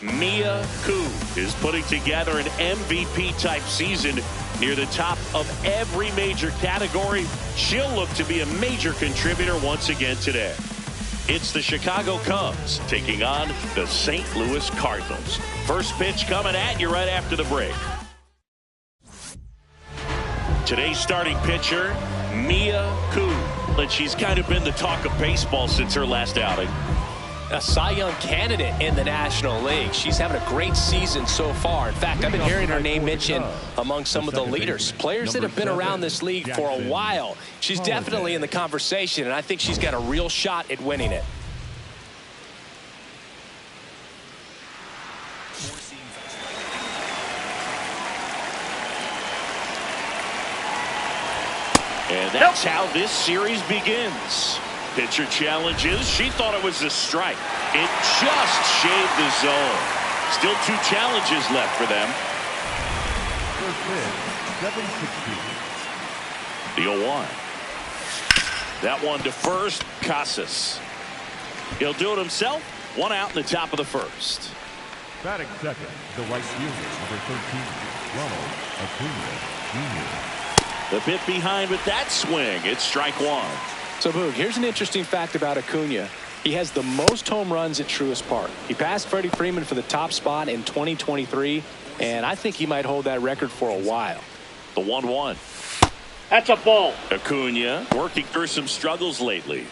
Mia Koo is putting together an MVP-type season near the top of every major category. She'll look to be a major contributor once again today. It's the Chicago Cubs taking on the St. Louis Cardinals. First pitch coming at you right after the break. Today's starting pitcher, Mia Koo. And she's kind of been the talk of baseball since her last outing. A Cy Young candidate in the National League. She's having a great season so far. In fact, I've been hearing her name mentioned among some of the leaders, players that have been around this league for a while. She's definitely in the conversation, and I think she's got a real shot at winning it. And that's how this series begins. Pitcher challenges. She thought it was a strike. It just shaved the zone. Still 2 challenges left for them. First pitch, 7-6. The 0-1. That one to first, Casas. He'll do it himself. 1 out in the top of the first. Batting second, the right fielder, number 13, Ronald Acuna Jr. The bit behind with that swing. It's strike 1. So, Boog, here's an interesting fact about Acuna. He has the most home runs at Truist Park. He passed Freddie Freeman for the top spot in 2023, and I think he might hold that record for a while. The 1-1. That's a ball. Acuna working through some struggles lately.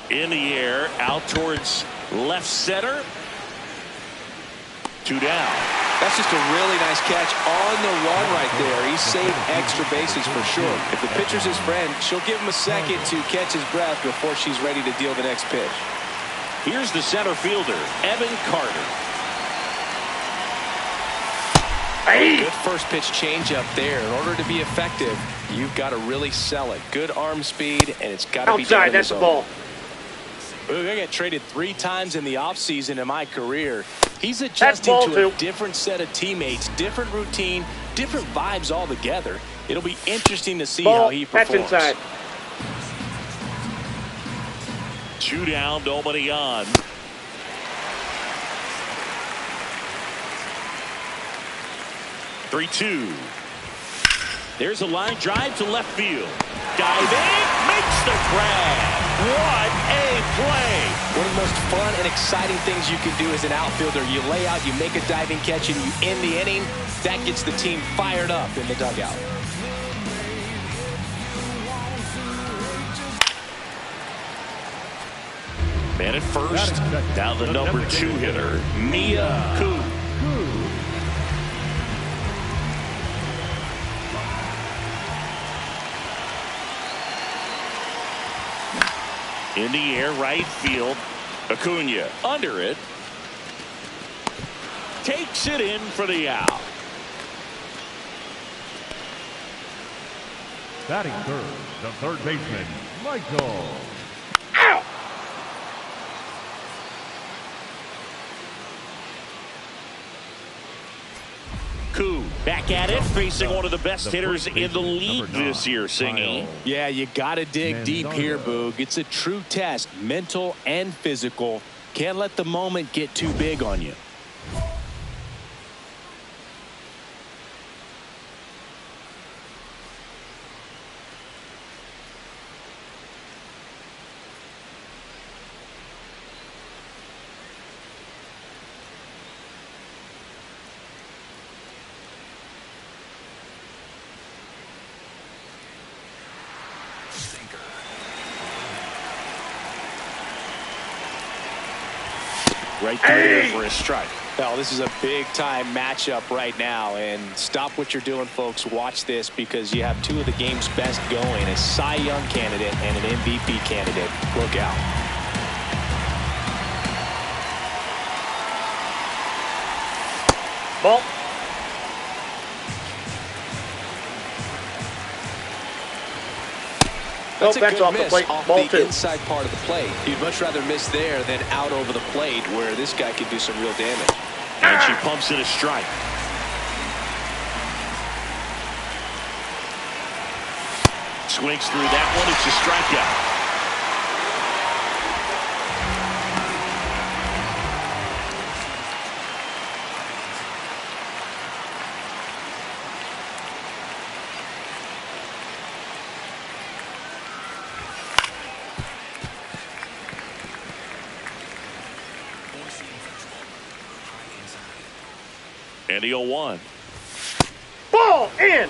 In the air, out towards left center. 2 down. That's just a really nice catch on the run right there. He saved extra bases for sure. If the pitcher's his friend, she'll give him a second to catch his breath before she's ready to deal the next pitch. Here's the center fielder, Evan Carter. Hey. Good first pitch changeup there. In order to be effective, you've got to really sell it. Good arm speed, and it's got to be outside. That's a ball. I got traded 3 times in the offseason in my career. He's adjusting to a different set of teammates, different routine, different vibes altogether. It'll be interesting to see how he performs. That's inside. 2 down, nobody on. Three-two. There's a line drive to left field. Diving, makes the grab. What a play. One of the most fun and exciting things you can do as an outfielder. You lay out, you make a diving catch, and you end the inning. That gets the team fired up in the dugout. Man at first. Now the number 2 hitter, Mia Koo. In the air, right field. Acuna under it. Takes it in for the out. Batting third, the third baseman, Michael. Ow! Koo back at it, facing one of the best hitters in the league this year, Singy. Yeah, you got to dig deep here, Boog. It's a true test, mental and physical. Can't let the moment get too big on you. Right there for a strike. Well, this is a big-time matchup right now, and stop what you're doing, folks. Watch this because you have 2 of the game's best going, a Cy Young candidate and an MVP candidate. Look out. Ball. That's a good off the miss plate. off Ball the 2. inside part of the plate. You'd much rather miss there than out over the plate where this guy could do some real damage. And she pumps it a strike. Swings through that one. It's a strikeout. And the 0-1. Ball in.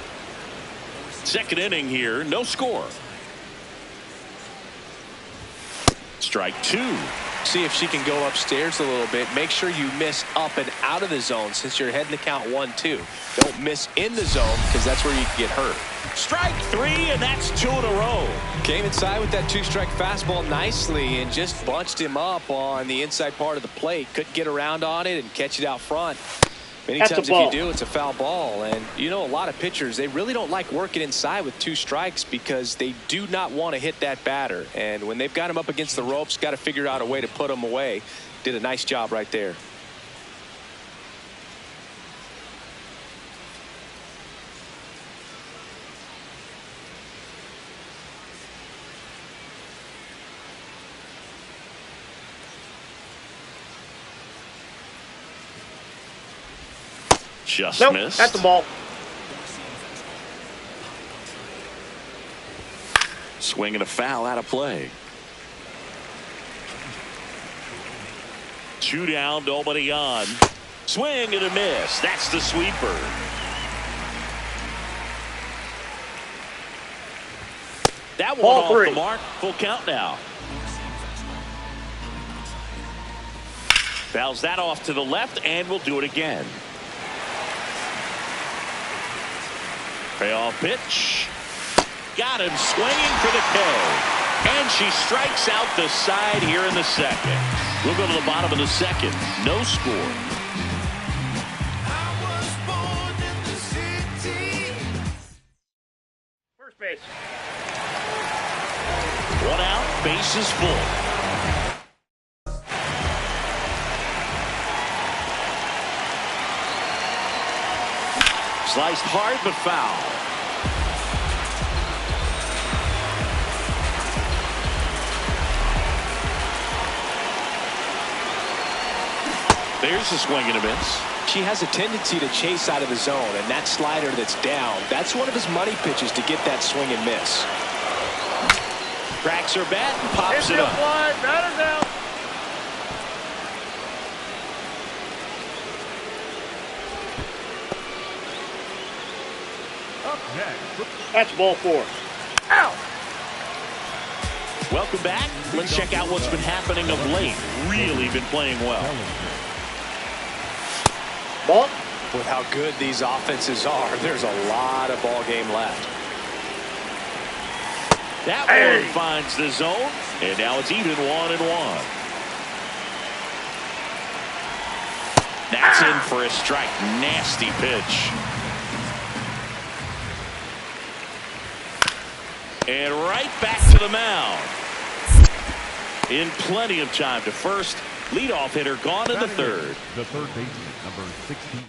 Second inning here, no score. Strike two. See if she can go upstairs a little bit. Make sure you miss up and out of the zone since you're heading to count 1-2. Don't miss in the zone because that's where you can get hurt. Strike three, and that's 2 in a row. Came inside with that 2-strike fastball nicely and just bunched him up on the inside part of the plate. Couldn't get around on it and catch it out front. Many That's times a if you ball. do, it's a foul ball. And you know, a lot of pitchers, they really don't like working inside with 2 strikes because they do not want to hit that batter. And when they've got him up against the ropes, got to figure out a way to put him away. Did a nice job right there. Just Nope, missed. that's a ball. Swing and a foul out of play. 2 down, nobody on. Swing and a miss. That's the sweeper. That one Ball off three. the mark. Full count now. Fouls that off to the left, and we'll do it again. Payoff pitch. Got him swinging for the K. And she strikes out the side here in the second. We'll go to the bottom of the second. No score. First base. 1 out, bases full. Sliced hard but foul. There's a swing and a miss. She has a tendency to chase out of the zone, and that slider that's down, that's one of his money pitches to get that swing and miss. Cracks her bat and pops it Infield up. fly, batter's out. Up next, That's ball 4. Out. Welcome back. Let's check out what's been happening of late. Really been playing well. Ball. With how good these offenses are, there's a lot of ball game left. That Hey. one finds the zone, and now it's even 1-1. That's in for a strike. Nasty pitch. And right back to the mound. In plenty of time to first. Leadoff hitter gone in the third. the third baseman, number 16.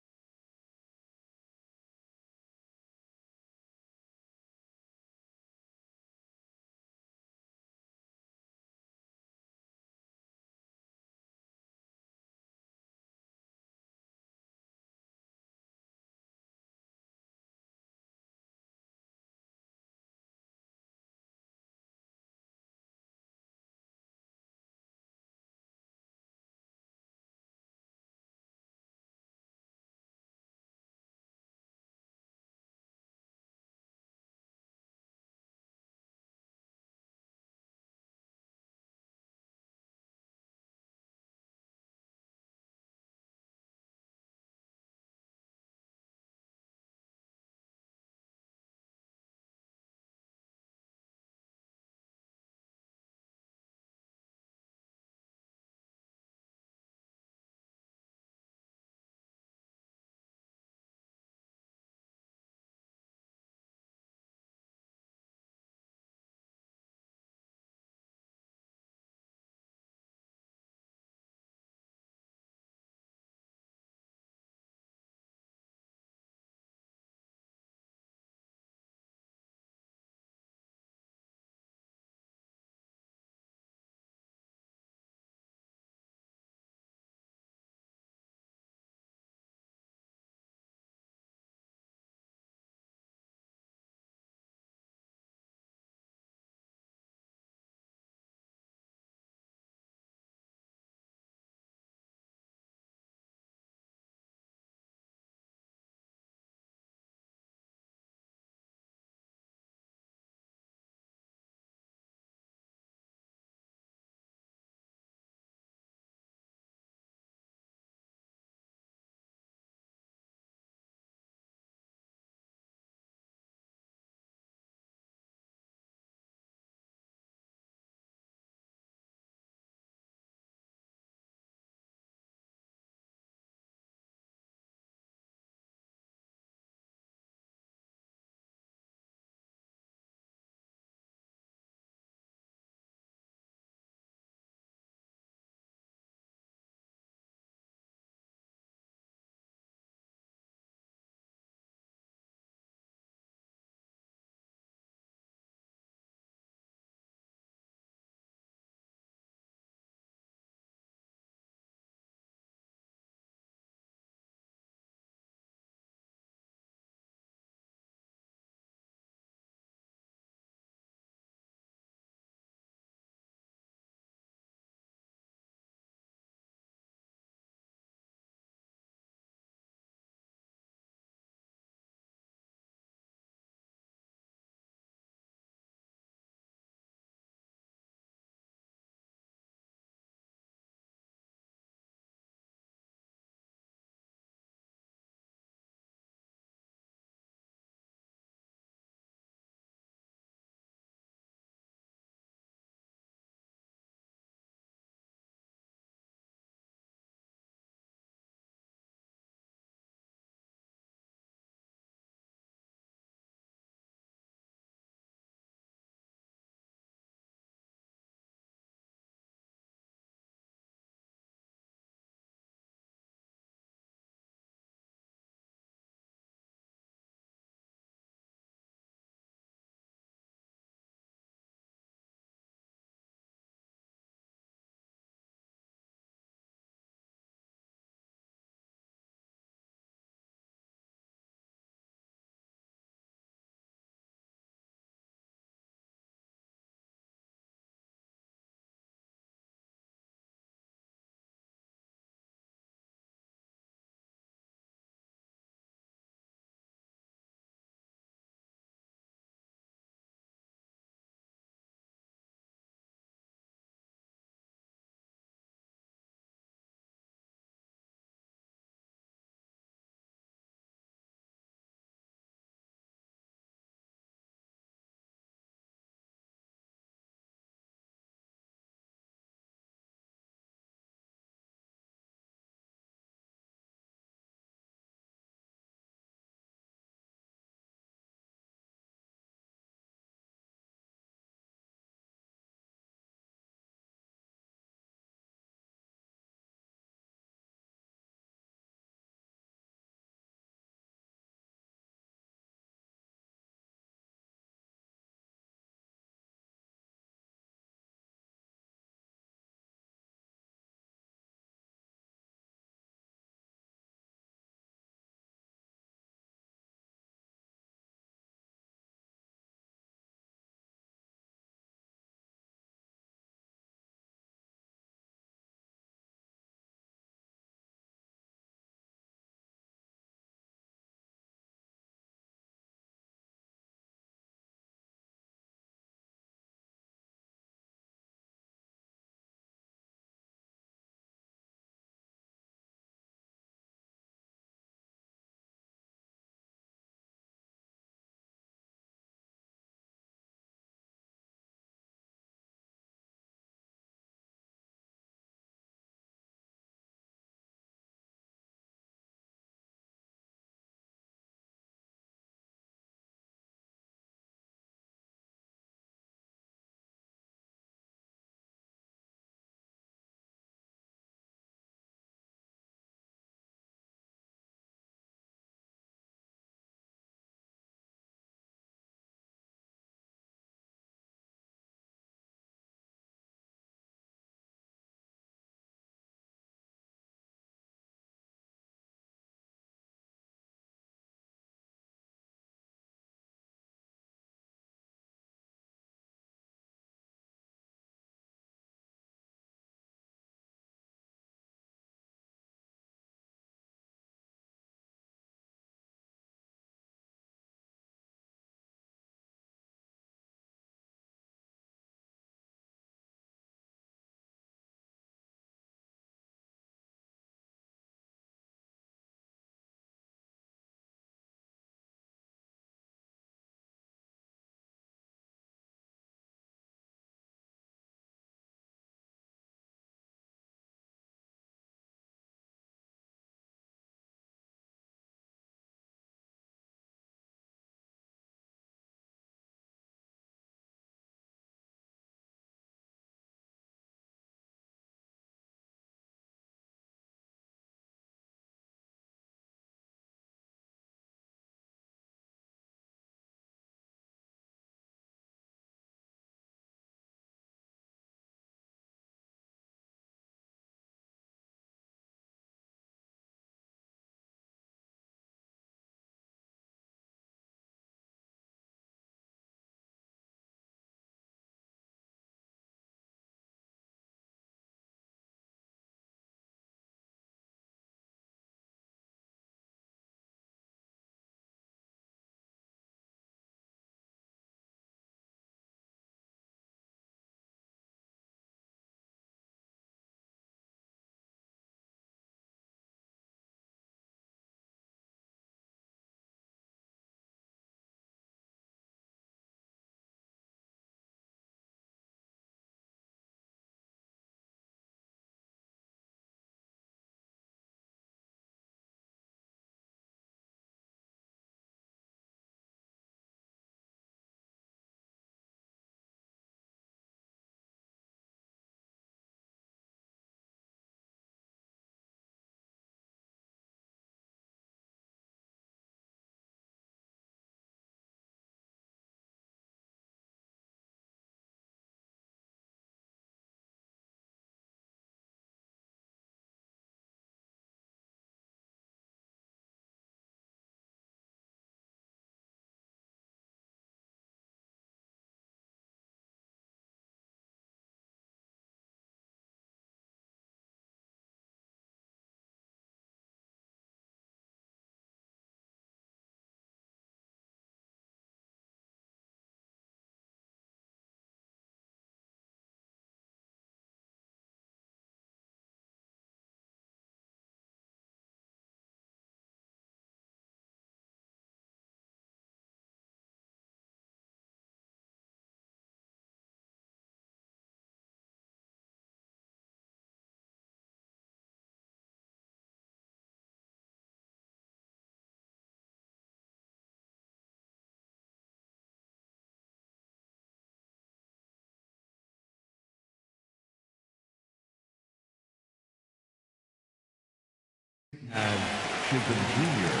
Chisholm Jr.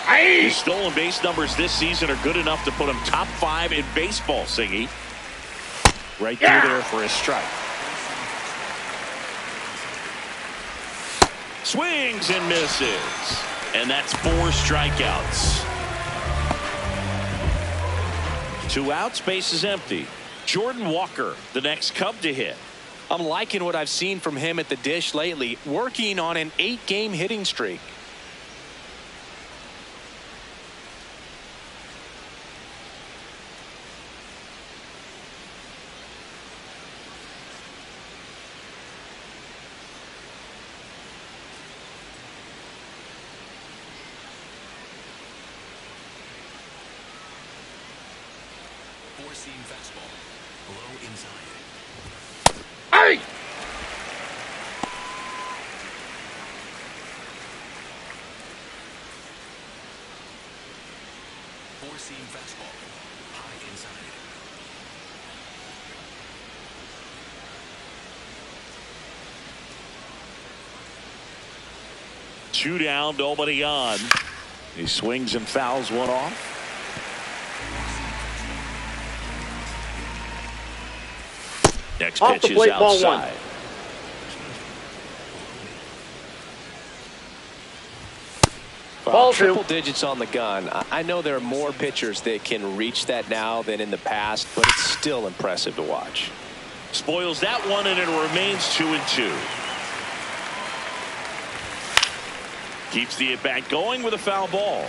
His stolen base numbers this season are good enough to put him top 5 in baseball, Singy. Right through there for a strike. Swings and misses. And that's 4 strikeouts. 2 outs, base is empty. Jordan Walker, the next Cub to hit. I'm liking what I've seen from him at the dish lately, working on an 8-game hitting streak. Four-seam fastball. Low inside. Hey! Four-seam fastball. High inside. 2 down, nobody on. He swings and fouls one off. Next Off pitch the is plate, ball outside. Ball Triple 2. digits on the gun. I know there are more pitchers that can reach that now than in the past, but it's still impressive to watch. Spoils that one, and it remains 2-2. Keeps the at-bat going with a foul ball.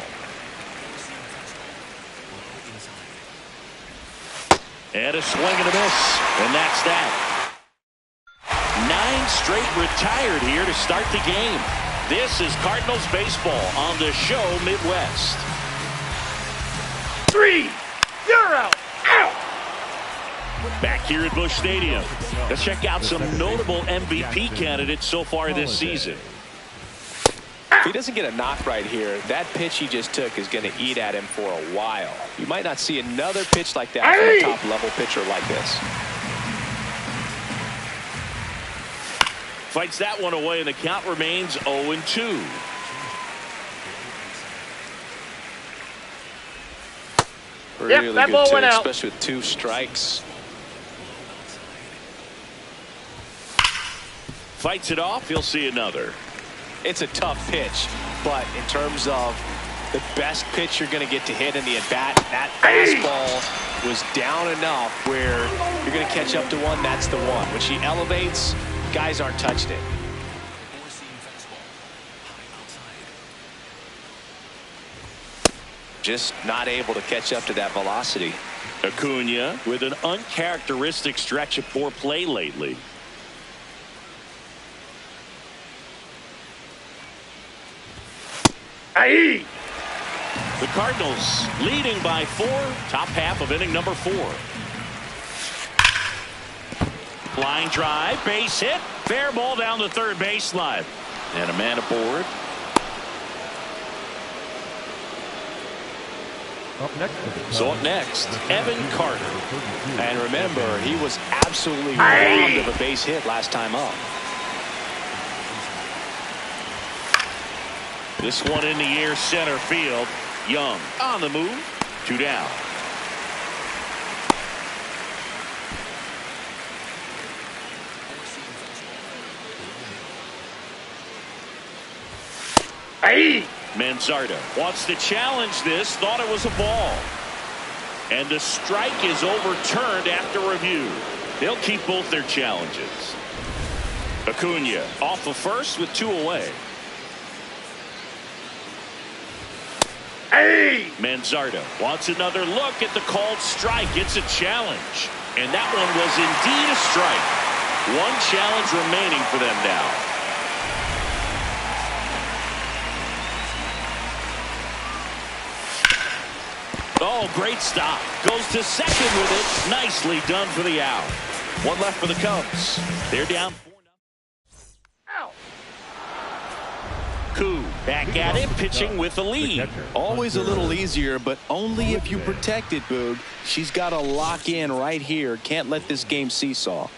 And a swing and a miss. And that's that. 9 straight retired here to start the game. This is Cardinals baseball on the show Midwest. 3. You're out. Out. Back here at Busch Stadium. Let's check out some notable MVP candidates so far this season. If he doesn't get a knock right here, that pitch he just took is going to eat at him for a while. You might not see another pitch like that from a top-level pitcher like this. Fights that one away, and the count remains 0-2. Really that good ball too, went out. especially with 2 strikes. Fights it off. He'll see another. It's a tough pitch, but in terms of the best pitch you're going to get to hit in the at-bat, that fastball was down enough where you're going to catch up to one. That's the one. When she elevates, guys aren't touching it. Four-seam fastball. High outside. Just not able to catch up to that velocity. Acuna with an uncharacteristic stretch of poor play lately. Aye. The Cardinals leading by 4, top half of inning number 4. Line drive, base hit, fair ball down the third baseline. And a man aboard. Up next to the Cubs, So up next, Evan Carter. And remember, he was absolutely robbed of a base hit last time up. This one in the air, center field. Young on the move. 2 down. Aye. Manzardo wants to challenge this, thought it was a ball. And the strike is overturned after review. They'll keep both their challenges. Acuna off of first with 2 away. Aye. Manzardo wants another look at the called strike. It's a challenge. And that one was indeed a strike. 1 challenge remaining for them now. Oh, great stop. Goes to second with it. Nicely done for the out. 1 left for the Cubs. They're down 4-0. Out. Koo back at it, pitching with the lead. Always a little easier, but only if you protect it, Boog. She's got to lock in right here. Can't let this game seesaw.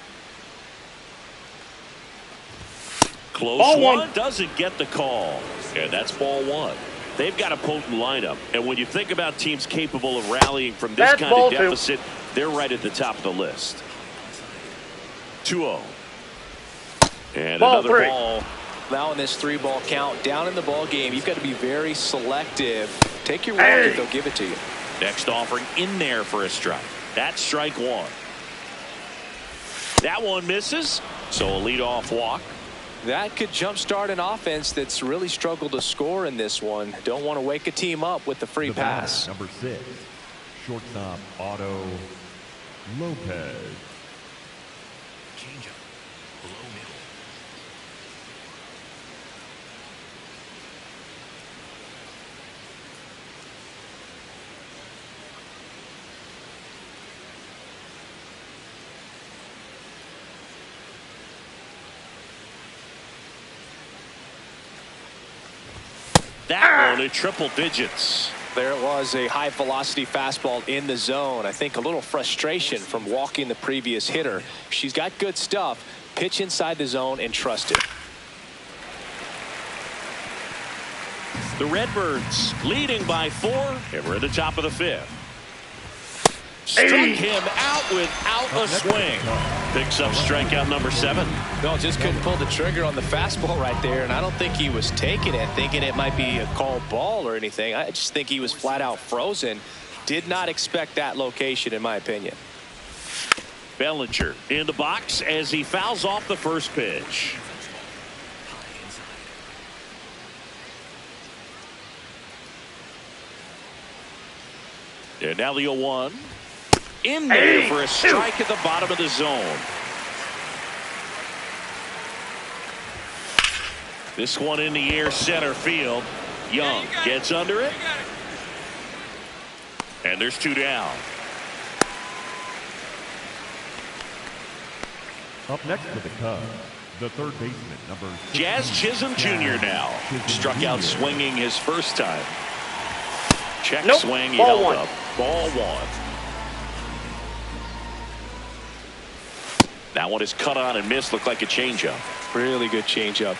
close Ball one. one. Doesn't get the call. And that's ball one. They've got a potent lineup. And when you think about teams capable of rallying from this That's kind ball of two. deficit, they're right at the top of the list. 2-0. And Ball another three. ball. Now in this 3-ball count, down in the ball game, you've got to be very selective. Take your walk Hey. if they'll give it to you. Next offering in there for a strike. That's strike one. That one misses. So a leadoff walk. That could jumpstart an offense that's really struggled to score in this one. Don't want to wake a team up with the free The batter, pass. number 6, shortstop Otto Lopez. Changeup. Below middle. That one in triple digits. There it was, a high velocity fastball in the zone. I think a little frustration from walking the previous hitter. She's got good stuff. Pitch inside the zone and trust it. The Redbirds leading by 4. And we're at the top of the 5th. Struck him out without a swing. Picks up strikeout number 7. No, just couldn't pull the trigger on the fastball right there, and I don't think he was taking it, thinking it might be a called ball or anything. I just think he was flat out frozen. Did not expect that location, in my opinion. Bellinger in the box as he fouls off the first pitch. And now the 0-1. In there for a strike at the bottom of the zone. This one in the air, center field. Young gets under it. And there's 2 down. Up next for the Cubs, the third baseman, number 16, Jazz Chisholm Jr. now. Chisholm Struck out Jr. swinging his first time. Check Nope. swing, he Ball held one. up. Ball 1. That one is cut on and missed. Looked like a changeup. Really good changeup.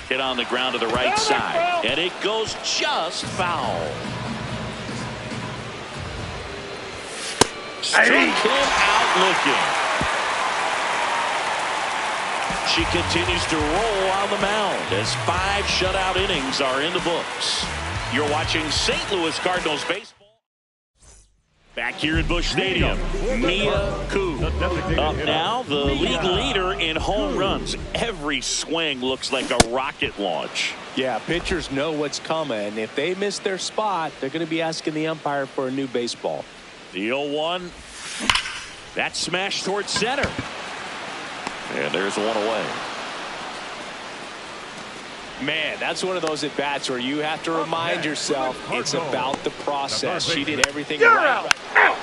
Hit on the ground to the right side. And it goes just foul. Struck him out looking. She continues to roll on the mound as 5 shutout innings are in the books. You're watching St. Louis Cardinals baseball. Back here at Busch Stadium, Mia Koo. Up now, the league leader in home runs. Every swing looks like a rocket launch. Yeah, pitchers know what's coming. If they miss their spot, they're going to be asking the umpire for a new baseball. The 0-1. That's smashed towards center. And there's one away. Man, that's one of those at-bats where you have to remind yourself it's about the process. She did everything You're right. out. Out.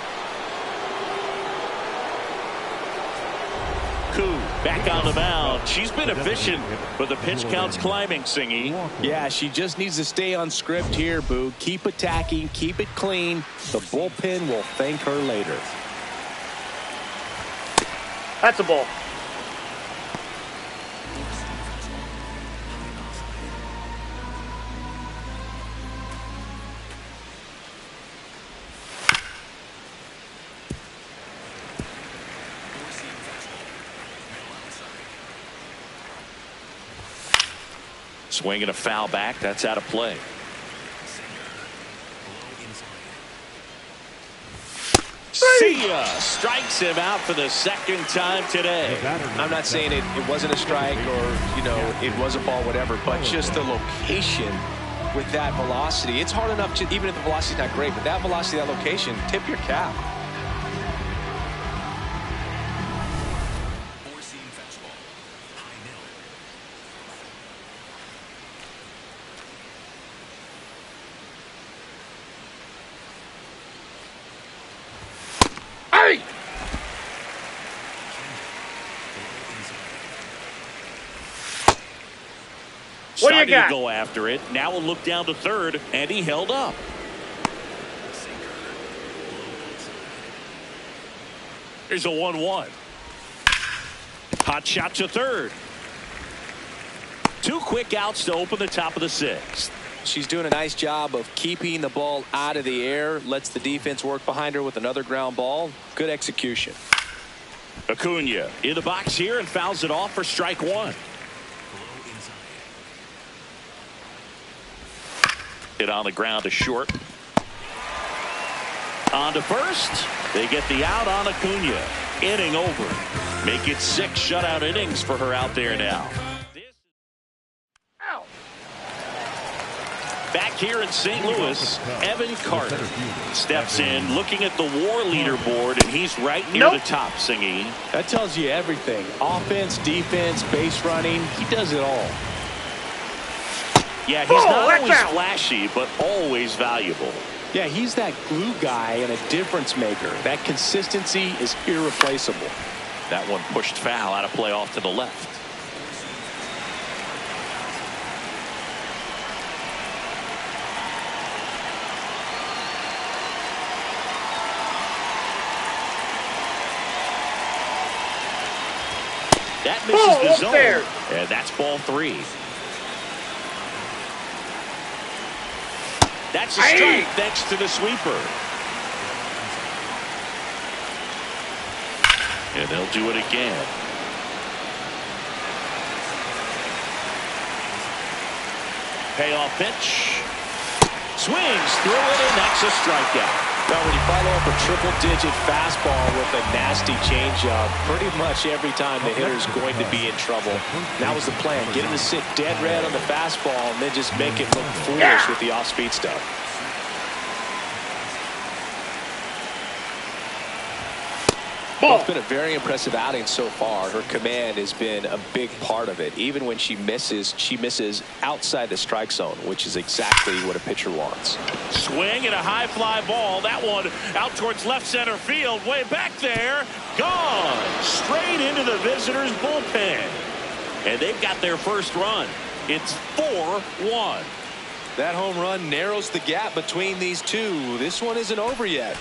Koo back on the mound. She's been efficient, but the pitch count's climbing, Singy. Yeah, she just needs to stay on script here, Boo. Keep attacking, keep it clean. The bullpen will thank her later. That's a ball. Swinging a foul back. That's out of play. See ya. Strikes him out for the second time today. I'm not saying it wasn't a strike or, you know, it was a ball, whatever, but just the location with that velocity. It's hard enough to, even if the velocity's not great, but that velocity, that location, tip your cap. Four-seam fastball. High middle. Hey! What do you Starting got? to go after it. Now we'll look down to third, and he held up. Here's a 1-1. Hot shot to third. 2 quick outs to open the top of the 6th. She's doing a nice job of keeping the ball out of the air. Lets the defense work behind her with another ground ball. Good execution. Acuna in the box here and fouls it off for strike 1. Hit on the ground to short. On to first. They get the out on Acuna. Inning over. Make it 6 shutout innings for her out there now. Ow. Back here in St. Louis, Evan Carter steps in looking at the WAR leaderboard, and he's right near the top, Singy. That tells you everything. Offense, defense, base running. He does it all. Yeah, he's not always flashy, but always valuable. Yeah, he's that glue guy and a difference maker. That consistency is irreplaceable. That one pushed foul out of play off to the left. That misses the zone. There. And that's ball 3. That's a strike thanks to the sweeper. And they'll do it again. Payoff pitch. Swings through it, and that's a strikeout. Now, when you follow up a triple-digit fastball with a nasty changeup, pretty much every time the hitter's going to be in trouble. That was the plan. Get him to sit dead red on the fastball and then just make it look foolish with the off-speed stuff. Well, it's been a very impressive outing so far. Her command has been a big part of it. Even when she misses outside the strike zone, which is exactly what a pitcher wants. Swing and a high fly ball. That one out towards left center field. Way back there. Gone. Straight into the visitors' bullpen. And they've got their first run. It's 4-1. That home run narrows the gap between these two. This one isn't over yet.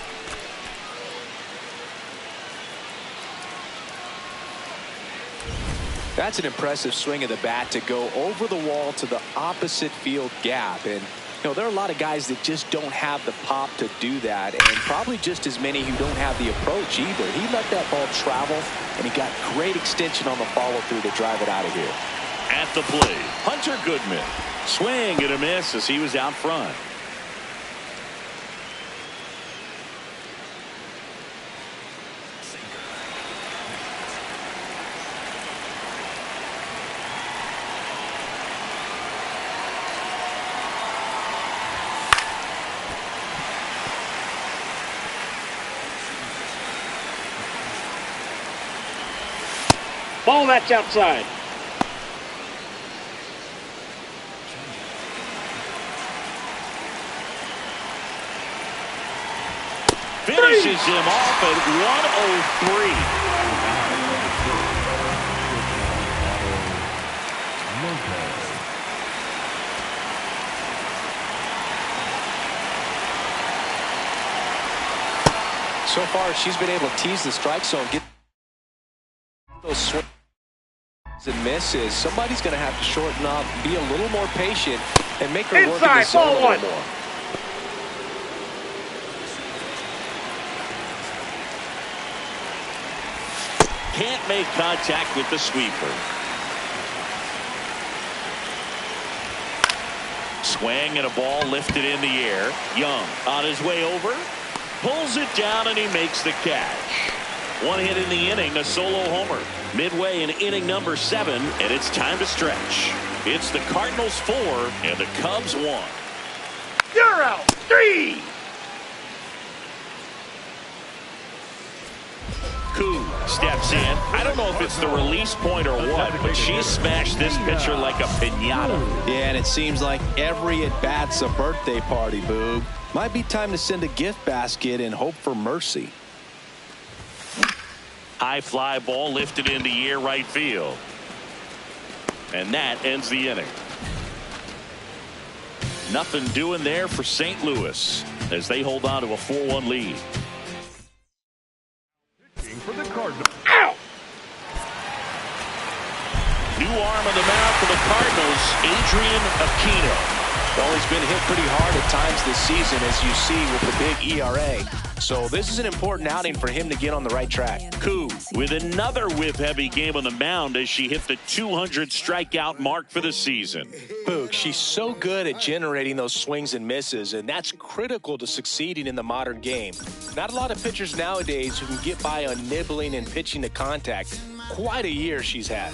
That's an impressive swing of the bat to go over the wall to the opposite field gap. And, there are a lot of guys that just don't have the pop to do that, and probably just as many who don't have the approach either. He let that ball travel, and he got great extension on the follow-through to drive it out of here. At the plate, Hunter Goodman. Swing and a miss as he was out front. Ball that's outside. Finishes him off at 103. So far, she's been able to tease the strike zone, get those swings and misses. Somebody's going to have to shorten up, be a little more patient, and make her work in the zone a little more. Can't make contact with the sweeper. Swing and a ball lifted in the air. Young on his way over. Pulls it down and he makes the catch. One hit in the inning, a solo homer. Midway in inning number 7, and it's time to stretch. It's the Cardinals 4 and the Cubs 1. You're out. 3. Koo steps in. I don't know if it's the release point or what, but she smashed this pitcher like a piñata. Yeah, and it seems like every at-bat's a birthday party, Boog. Might be time to send a gift basket and hope for mercy. High fly ball lifted in the air right field. And that ends the inning. Nothing doing there for St. Louis as they hold on to a 4-1 lead. For the Cardinals. Ow! is Adrian Aquino. Well, he's been hit pretty hard at times this season, as you see with the big ERA. So this is an important outing for him to get on the right track. Koo with another whip-heavy game on the mound as she hit the 200 strikeout mark for the season. Boog, she's so good at generating those swings and misses, and that's critical to succeeding in the modern game. Not a lot of pitchers nowadays who can get by on nibbling and pitching to contact. Quite a year she's had.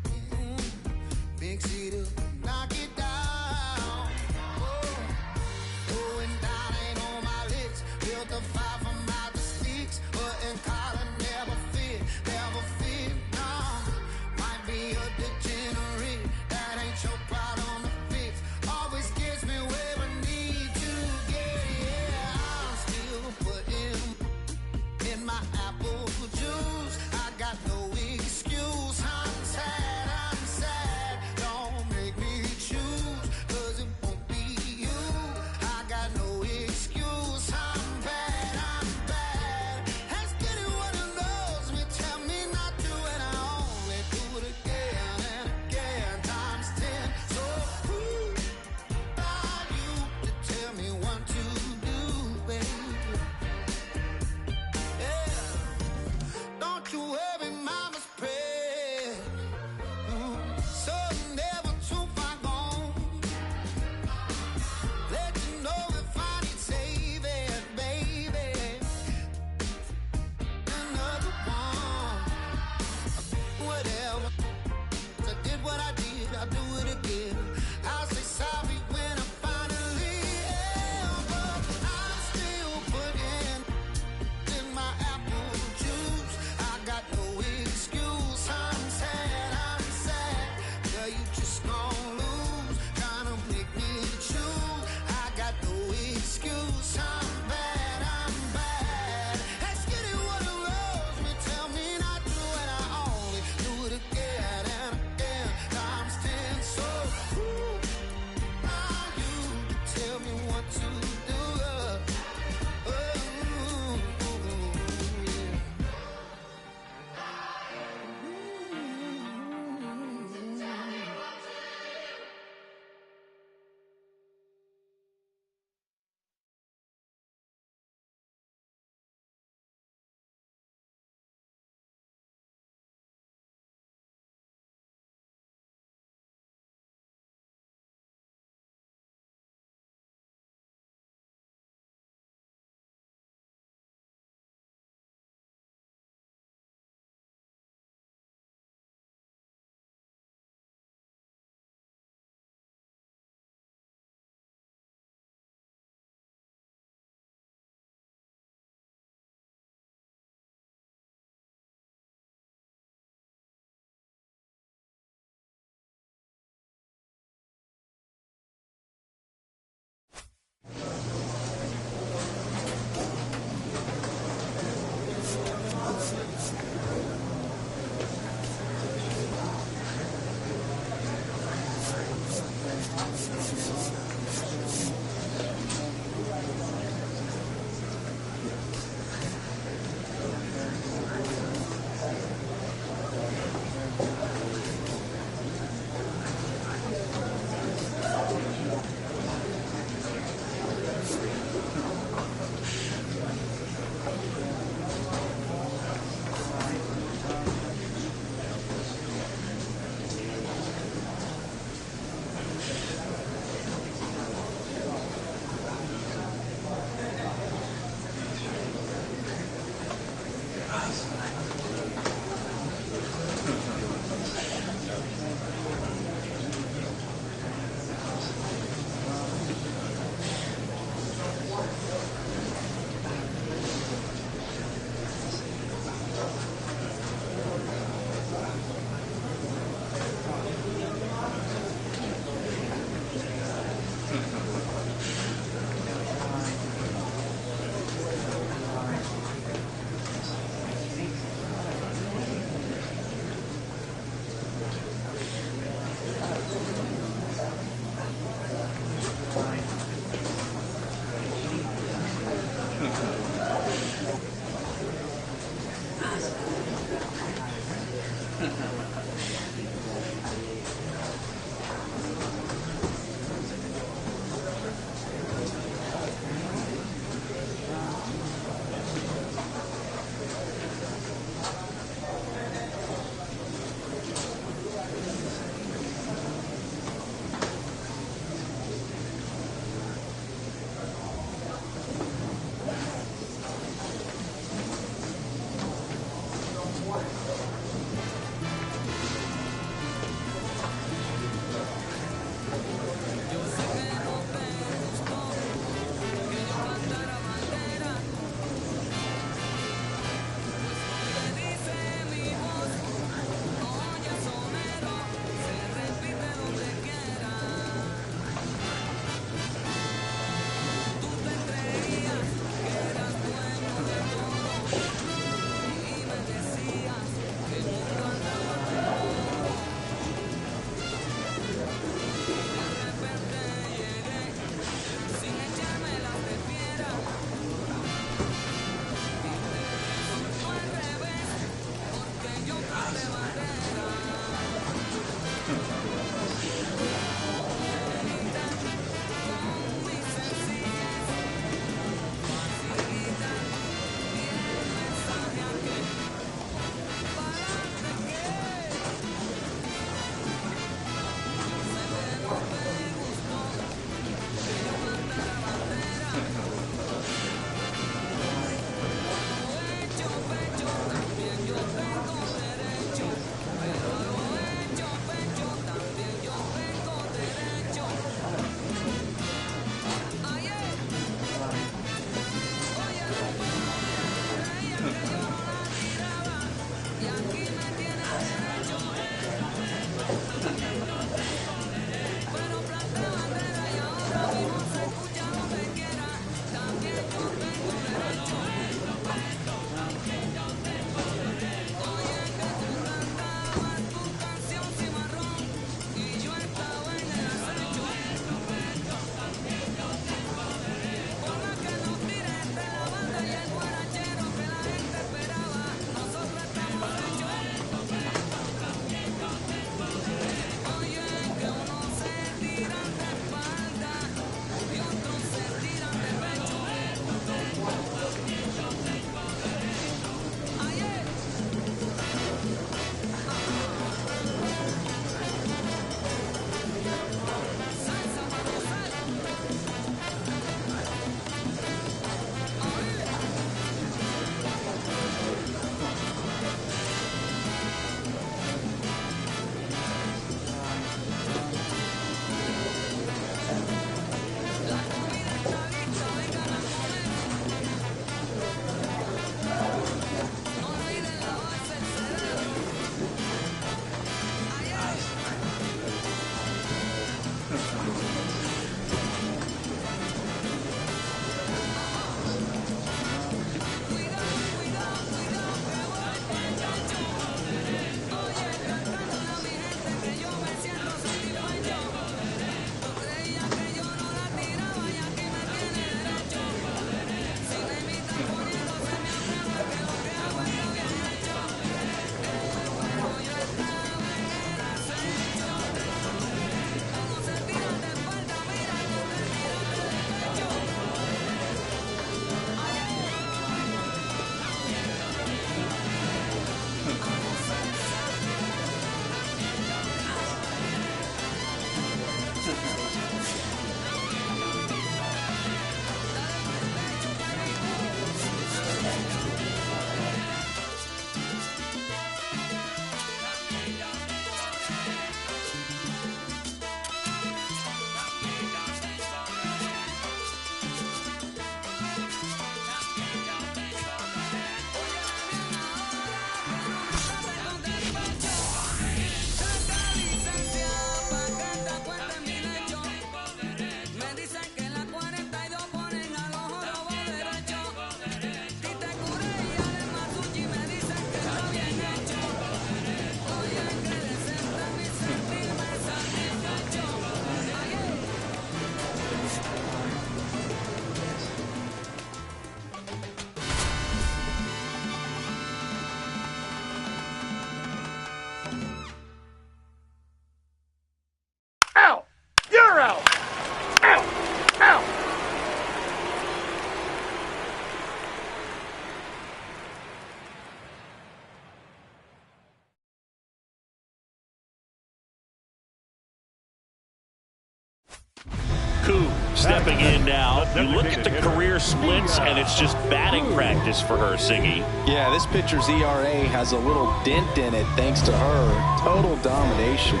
Koo stepping in now. You look at the career splits, and it's just batting practice for her, Siggy. Yeah, this pitcher's ERA has a little dent in it thanks to her. Total domination.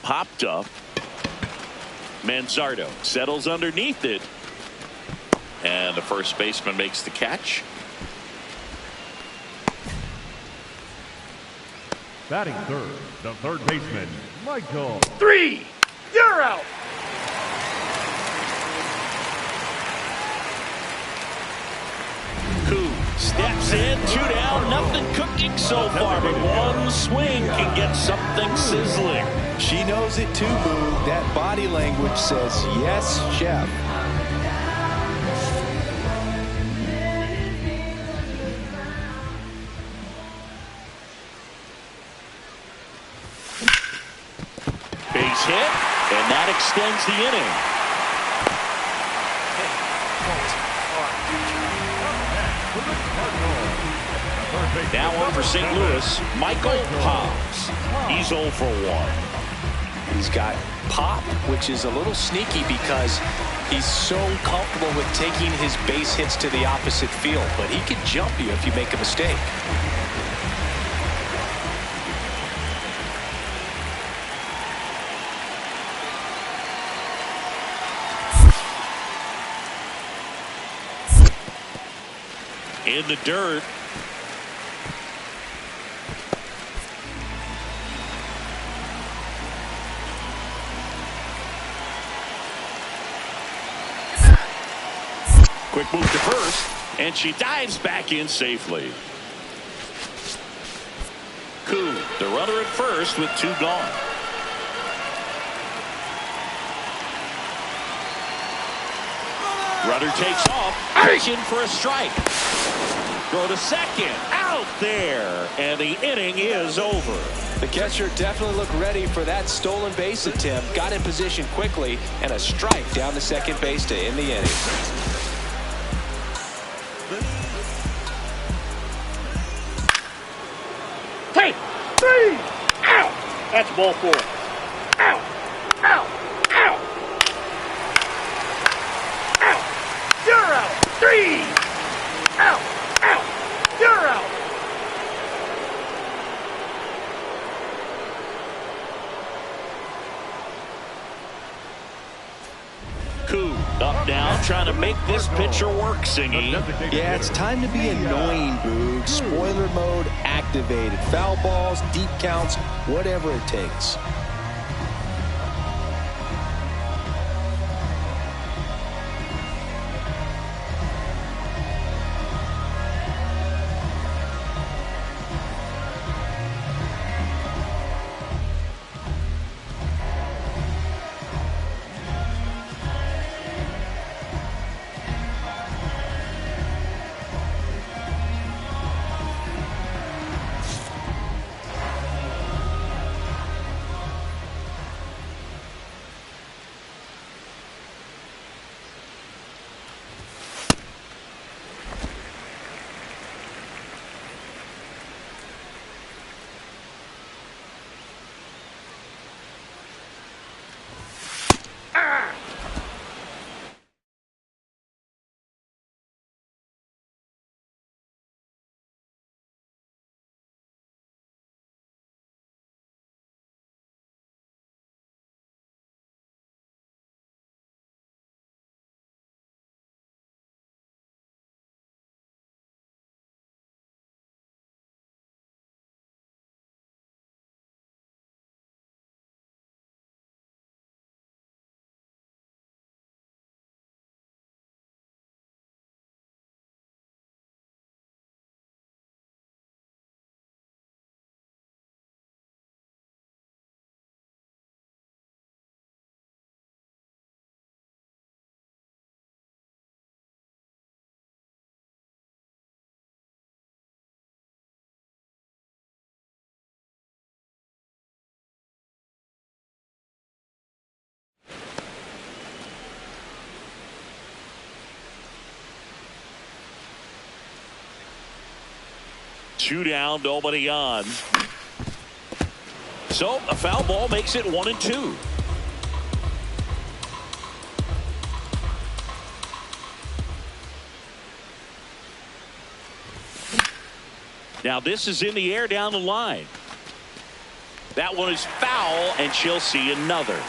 Popped up. Manzardo settles underneath it. And the first baseman makes the catch. Batting third, the third baseman, Michael. 3. You're out. Koo steps in, 2 down, nothing cooking so far, but one swing can get something sizzling. She knows it too, Boog. That body language says, yes, chef. Base hit, and that extends the inning. Now on for St. Louis, Michael Hobbs. He's 0 for 1. He's got pop, which is a little sneaky because he's so comfortable with taking his base hits to the opposite field, but he can jump you if you make a mistake. In the dirt. Quick move to first, and she dives back in safely. Koo, the runner at first with 2 gone. Runner takes off, pitching for a strike. Throw to second, out there, and the inning is over. The catcher definitely looked ready for that stolen base attempt, got in position quickly, and a strike down the second base to end the inning. Take 3. Out. That's ball 4. Out. Out. Out. Out. You're out. 3. Out. Out. You're out. Koo up now, trying to make this pitcher work, Singy. Yeah, it's time to be annoying, Boog. Spoiler mode activated. Foul balls, deep counts, whatever it takes. 2 down, nobody on. So a foul ball makes it 1-2. Now this is in the air down the line. That one is foul, and she'll see another.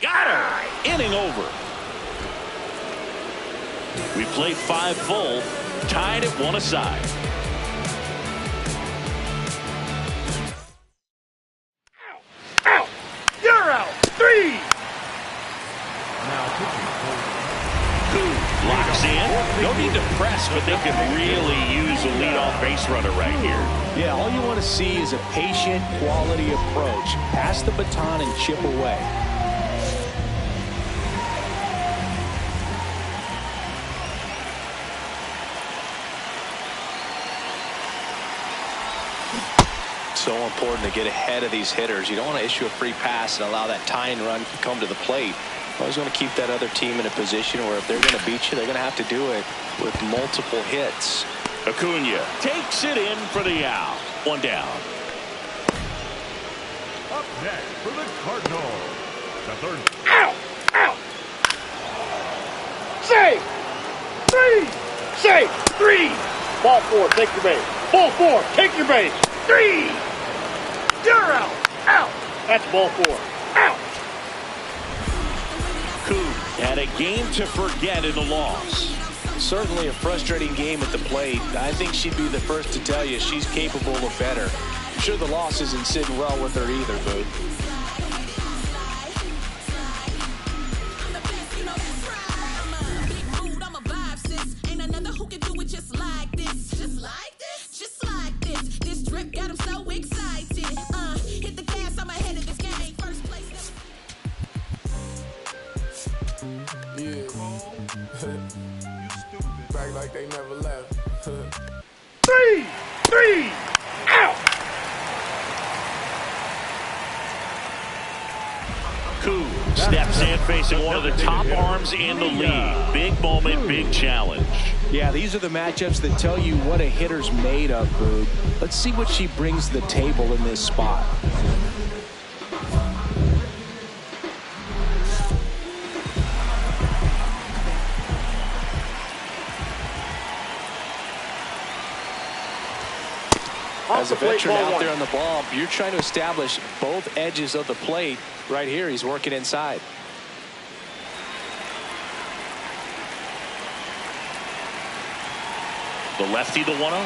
Got her! Inning over. We played 5 full, tied at 1 aside. Out! You're out! 3! Koo locks in. No need to press, but they can really use a leadoff base runner right here. Yeah, all you want to see is a patient, quality approach. Pass the baton and chip away. So important to get ahead of these hitters. You don't want to issue a free pass and allow that tying run to come to the plate. You always want to keep that other team in a position where if they're going to beat you, they're going to have to do it with multiple hits. Acuna takes it in for the out. 1 down. Up next for the Cardinals, the third. Out! Out! Save! 3! Save! 3! Ball 4, take your base. Ball 4, take your base. 3! You're out! Out! That's ball 4. Out! Koo had a game to forget in the loss. Certainly a frustrating game at the plate. I think she'd be the first to tell you she's capable of better. I'm sure the loss isn't sitting well with her either, Boo. Back like they never left. 3! Out! Koo steps in facing one of the top arms in the league. Big moment, big challenge. Yeah, these are the matchups that tell you what a hitter's made of, Boo. Let's see what she brings to the table in this spot. As a veteran out there on the ball, you're trying to establish both edges of the plate. Right here, he's working inside. The lefty, the 1-0.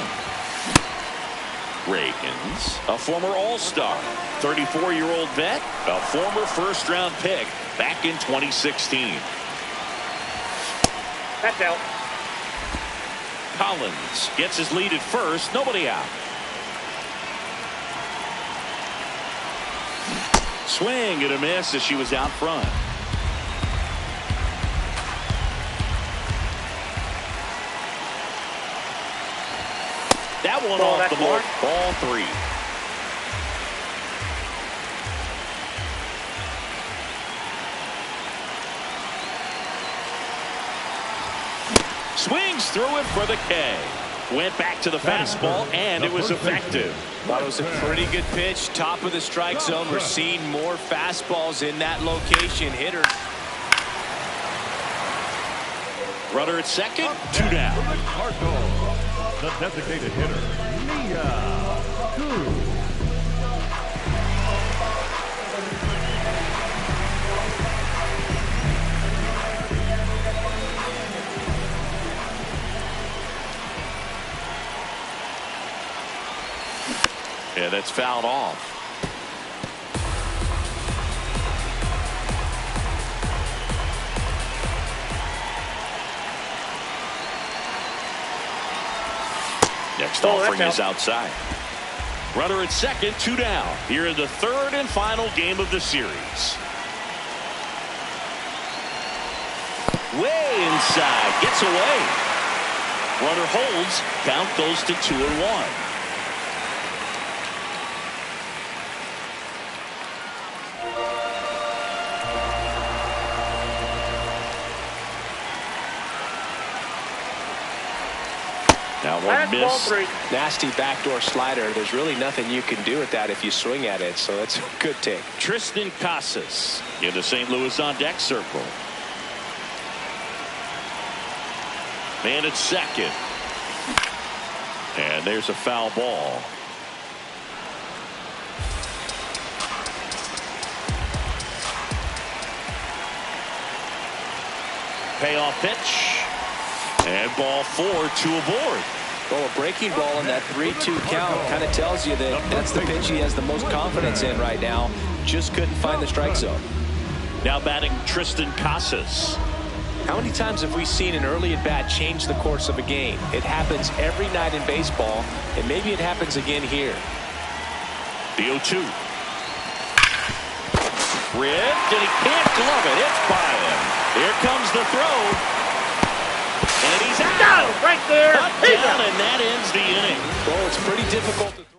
Reagans, a former All-Star, 34-year-old vet, a former first-round pick back in 2016. That's out. Collins gets his lead at first, nobody out. Swing and a miss as she was out front. That one off the mark. Ball 3. Swings through it for the K. Went back to the fastball, and it was effective. Thought it was a pretty good pitch. Top of the strike zone. We're seeing more fastballs in that location. Hitter. Runner at second, 2 down. For the Cardinals, the designated hitter, Mia Koo. Yeah, that's fouled off. Next offering is outside. Runner at second, 2 down. Here in the third and final game of the series. Way inside, gets away. Runner holds, count goes to 2-1. one That's ball missed. 3. Nasty backdoor slider. There's really nothing you can do with that if you swing at it, so that's a good take. Tristan Casas in the St. Louis on deck circle. Man at second. And there's a foul ball. Payoff pitch. And ball 4, 2 aboard. Well, a breaking ball in that 3-2 count kind of tells you that that's the pitch he has the most confidence in right now. Just couldn't find the strike zone. Now batting Tristan Casas. How many times have we seen an early at bat change the course of a game? It happens every night in baseball, and maybe it happens again here. The 0-2. Ripped, and he can't glove it. It's by him. Here comes the throw. And he's out. Got him right there. He's Down, out. and that ends the inning. Well, it's pretty difficult to throw.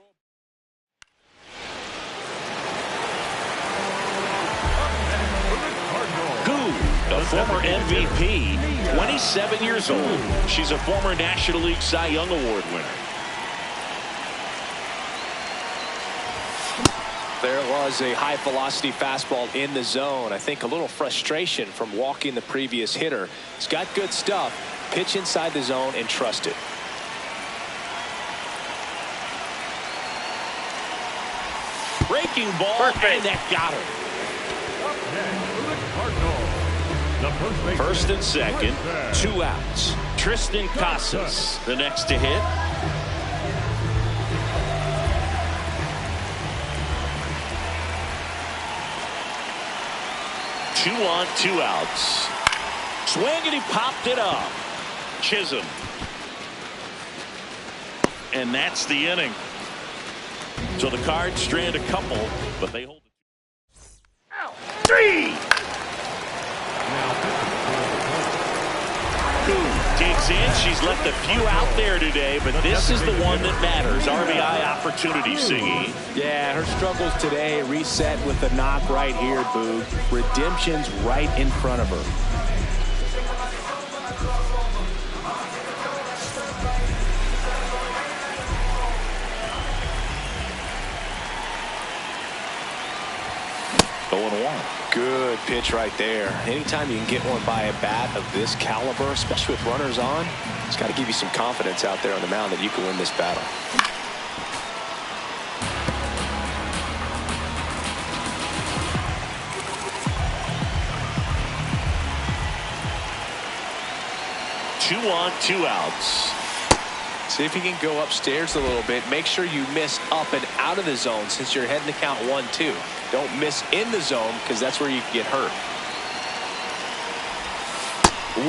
A former MVP, 27 years old. She's a former National League Cy Young Award winner. There was a high velocity fastball in the zone. I think a little frustration from walking the previous hitter. He's got good stuff. Pitch inside the zone and trust it. Breaking ball, First base. and that got her. The First and second, 2 outs. Tristan Casas, the next to hit. Two on, 2 outs. Swing, and he popped it up. Chisholm. And that's the inning. So the Cards strand a couple, but they hold it. Out. 3. Digs in. She's left a few out there today, but this is the one that matters. RBI opportunity, Singy. Yeah, her struggles today reset with the knock right here, Boog. Redemption's right in front of her. Good pitch right there. Anytime you can get one by a bat of this caliber, especially with runners on, it's got to give you some confidence out there on the mound that you can win this battle. Two on, 2 outs. See if you can go upstairs a little bit. Make sure you miss up and out of the zone since you're heading to count 1-2. Don't miss in the zone because that's where you can get hurt.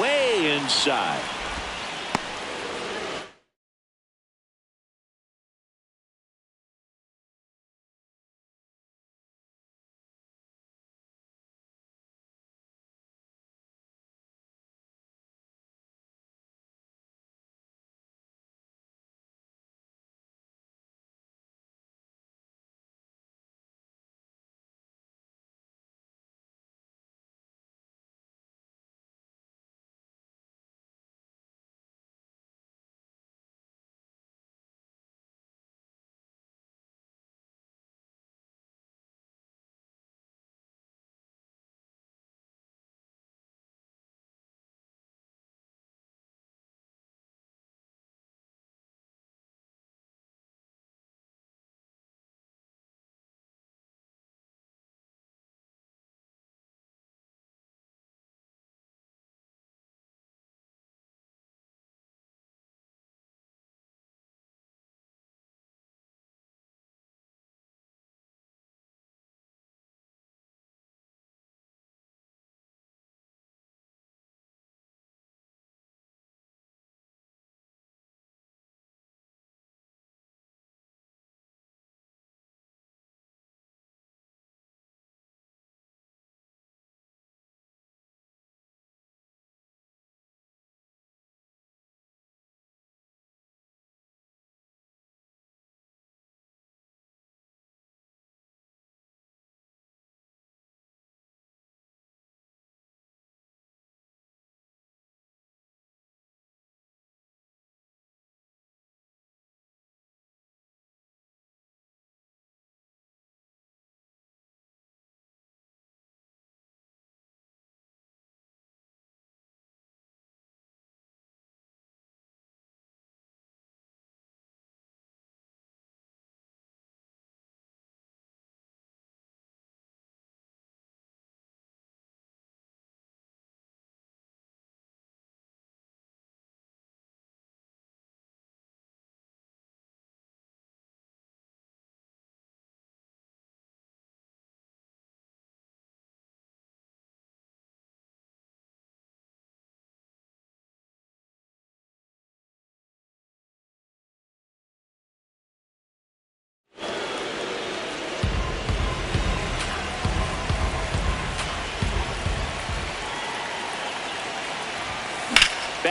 Way inside.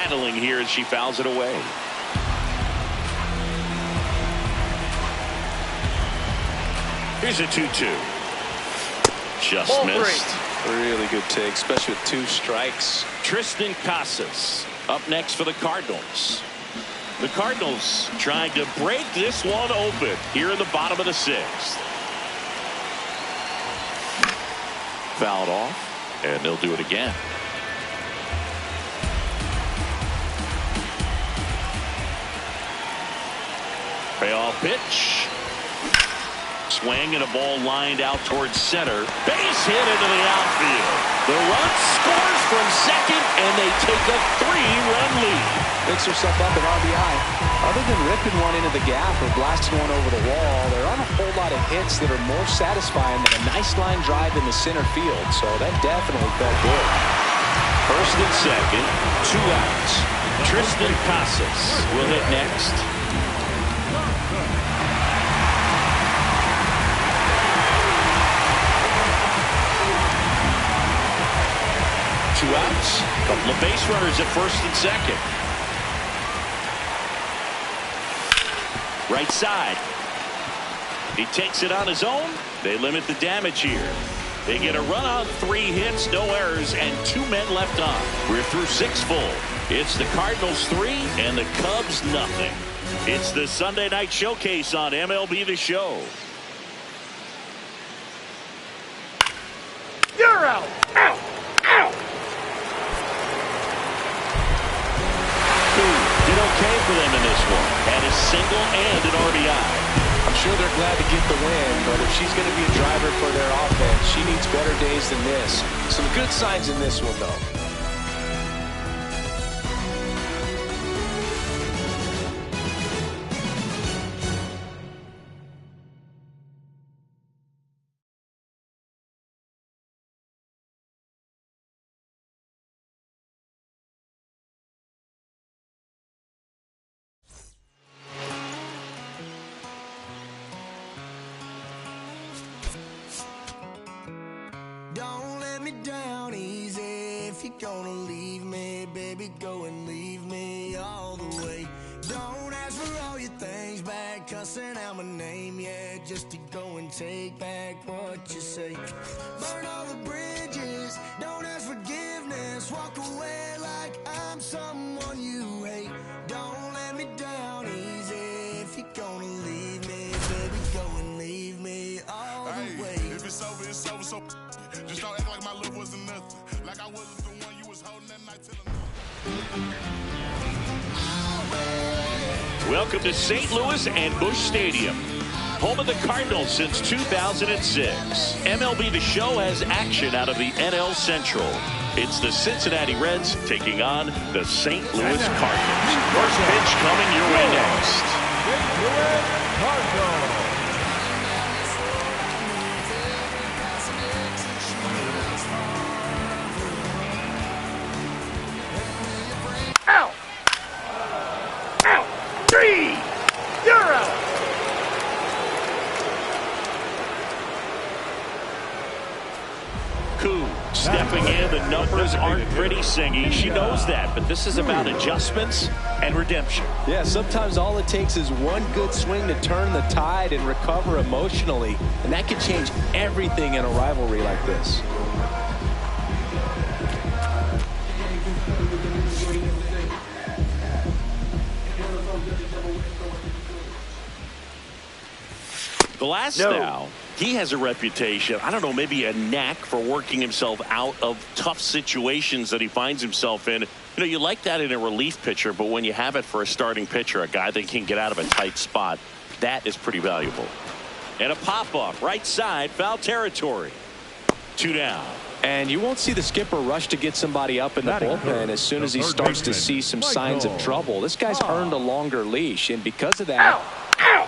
battling here as she fouls it away. Here's a 2-2. Just Ball missed. Really good take, especially with 2 strikes. Tristan Casas up next for the Cardinals. The Cardinals trying to break this one open here in the bottom of the 6th. Fouled off, and they'll do it again. Payoff pitch. Swing and a ball lined out towards center. Base hit into the outfield. The run scores from second, and they take a 3-run lead. Picks herself up an RBI. Other than ripping one into the gap or blasting one over the wall, there aren't a whole lot of hits that are more satisfying than a nice line drive in the center field. So that definitely felt good. First and second, 2 outs. Tristan Casas will hit next. Outs. Couple of base runners at first and second. Right side. He takes it on his own. They limit the damage here. They get a run on 3 hits, no errors, and 2 men left on. We're through 6 full. It's the Cardinals 3 and the Cubs nothing. It's the Sunday Night Showcase on MLB The Show. You're out. Out. Out. Did okay for them in this one. Had a single and an RBI. I'm sure they're glad to get the win, but if she's going to be a driver for their offense, she needs better days than this. Some good signs in this one, though. Don't let me down easy. If you're gonna leave me, baby, go and leave me all the way. Don't ask for all your things back, cussing out my name, yeah, just to go and take back what you say. Burn all the bridges, don't ask forgiveness, walk away like I'm someone you hate. Don't let me down easy. If you're gonna leave me, baby, go and leave me all the way. If it's over, it's over, so just don't act like my love wasn't nothing. Like I wasn't the one you was holding that night till Welcome to St. Louis and Busch Stadium, home of the Cardinals since 2006. MLB The Show has action out of the NL Central. It's the Cincinnati Reds taking on the St. Louis Cardinals. First pitch coming your way next. St. Louis Cardinals. Out. Out. 3. You're out. Koo stepping in. The numbers aren't pretty singy. She knows that, but this is about adjustments and redemption. Yeah, sometimes all it takes is one good swing to turn the tide and recover emotionally, and that can change everything in a rivalry like this. Glasnow, he has a reputation, I don't know, maybe a knack for working himself out of tough situations that he finds himself in. You know, you like that in a relief pitcher, but when you have it for a starting pitcher, a guy that can get out of a tight spot, that is pretty valuable. And a pop-up, right side, foul territory. 2 down. And you won't see the skipper rush to get somebody up in the bullpen as soon as he starts to see some signs of trouble. This guy's earned a longer leash, and because of that... Out. Out.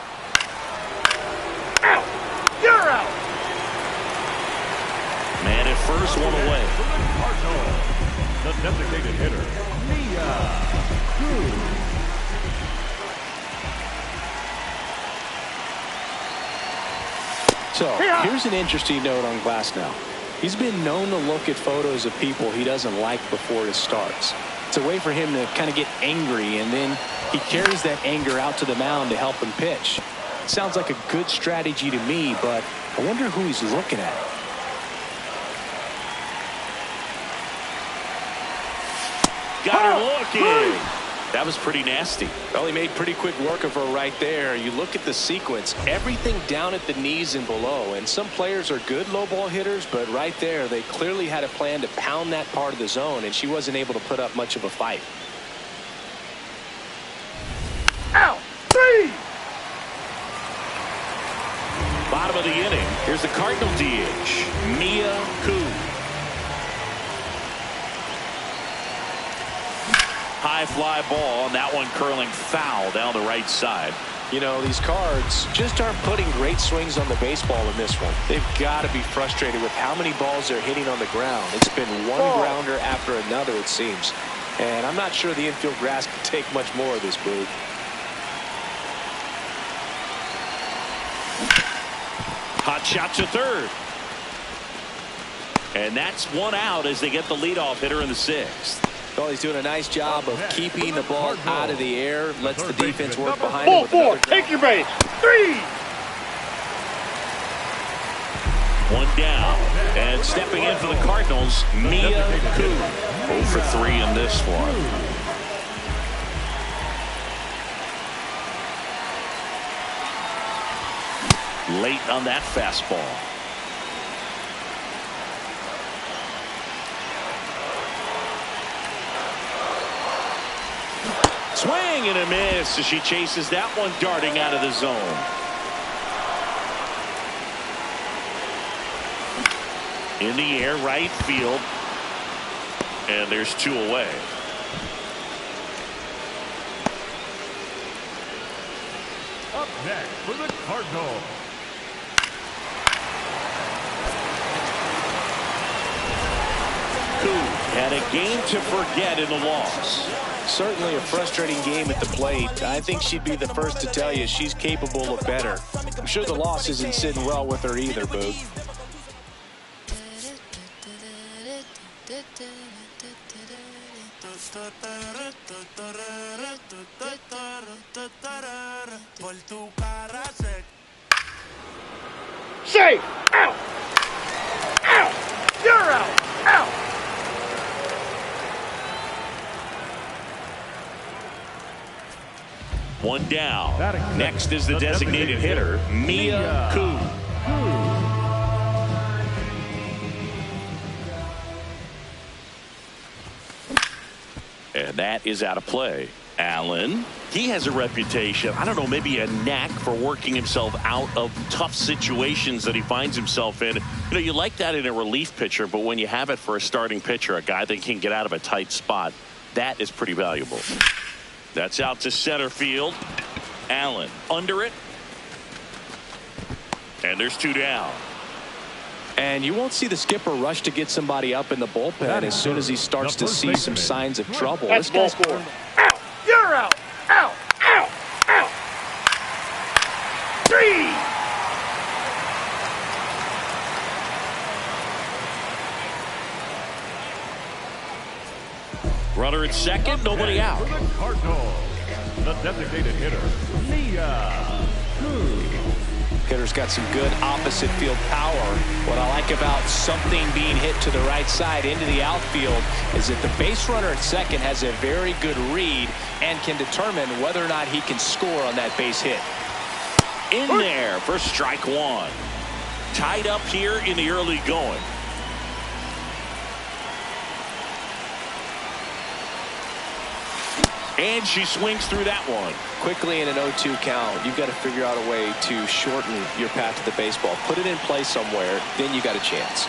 Out. You're out. Man at first, one away. Cardinals, the designated hitter, Mia Koo. So here's an interesting note on Glasnow. He's been known to look at photos of people he doesn't like before he starts. It's a way for him to kind of get angry, and then he carries that anger out to the mound to help him pitch. Sounds like a good strategy to me, but I wonder who he's looking at. Got her looking. That was pretty nasty. Well, he made pretty quick work of her right there. You look at the sequence, everything down at the knees and below. And some players are good low ball hitters, but right there, they clearly had a plan to pound that part of the zone, and she wasn't able to put up much of a fight. Out. 3. Bottom of the inning. Here's the Cardinal DH, Mia Koo. High fly ball, and that one curling foul down the right side. You know, these Cards just aren't putting great swings on the baseball in this one. They've got to be frustrated with how many balls they're hitting on the ground. It's been one grounder after another, it seems. And I'm not sure the infield grass can take much more of this, Boog. Hot shot to third. And that's one out as they get the leadoff hitter in the 6th. Well, he's doing a nice job of keeping the ball out of the air, lets the defense work behind him. Ball 4, take your base. 3. One down. And stepping in for the Cardinals, Mia Koo. 0 for 3 in this one. Late on that fastball. Swing and a miss as she chases that one darting out of the zone. In the air, right field. And there's 2 away. Up next for the Cardinals. Koo had a game to forget in the loss. Certainly a frustrating game at the plate. I think she'd be the first to tell you she's capable of better. I'm sure the loss isn't sitting well with her either, Boog. Safe. Out. Out. You're out. Out. One down. Next is the designated hitter, Mia Koo. And that is out of play. Allen, he has a reputation, I don't know, maybe a knack for working himself out of tough situations that he finds himself in. You know, you like that in a relief pitcher, but when you have it for a starting pitcher, a guy that can get out of a tight spot, that is pretty valuable. That's out to center field. Allen under it. And there's 2 down. And you won't see the skipper rush to get somebody up in the bullpen as soon as he starts to see some signs of trouble. That's ball 4. Out. You're out. Out. Out. Out. 3. Runner at second, nobody out. For the Cardinals, the designated hitter, Mia Koo. Hitter's got some good opposite field power. What I like about something being hit to the right side into the outfield is that the base runner at second has a very good read and can determine whether or not he can score on that base hit. In there for strike 1. Tied up here in the early going. And she swings through that one. Quickly in an 0-2 count, you've got to figure out a way to shorten your path to the baseball. Put it in play somewhere, then you got a chance.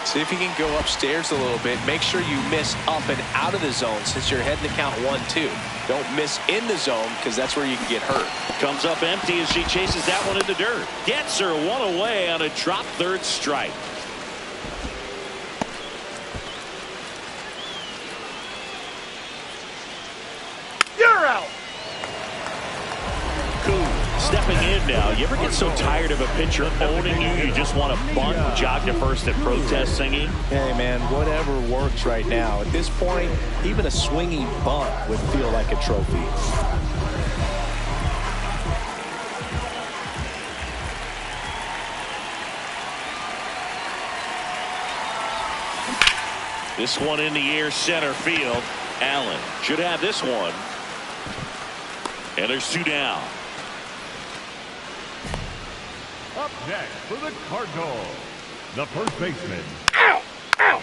See if you can go upstairs a little bit. Make sure you miss up and out of the zone since you're heading to count 1-2. Don't miss in the zone because that's where you can get hurt. Comes up empty as she chases that one in the dirt. Gets her one away on a drop third strike. Koo stepping in win now. You ever get so tired of a pitcher owning you, you just want to bunt, jog to first, and protest singing? Hey, man, whatever works right now. At this point, even a swinging bunt would feel like a trophy. This one in the air, center field. Allen should have this one. And there's 2 down. Up next for the Cardinals, the first baseman. Ow! Ow!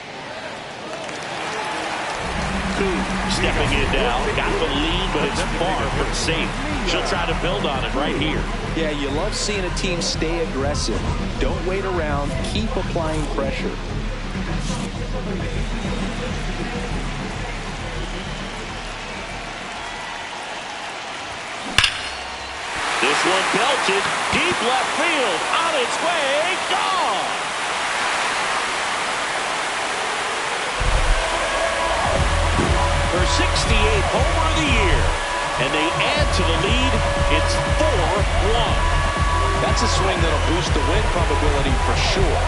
Koo stepping in now. Got the lead, but it's far from safe. She'll try to build on it right here. Yeah, you love seeing a team stay aggressive. Don't wait around. Keep applying pressure. This one belted deep left field. On its way. Gone. Her 68th homer of the year. And they add to the lead. It's 4-1. That's a swing that'll boost the win probability for sure.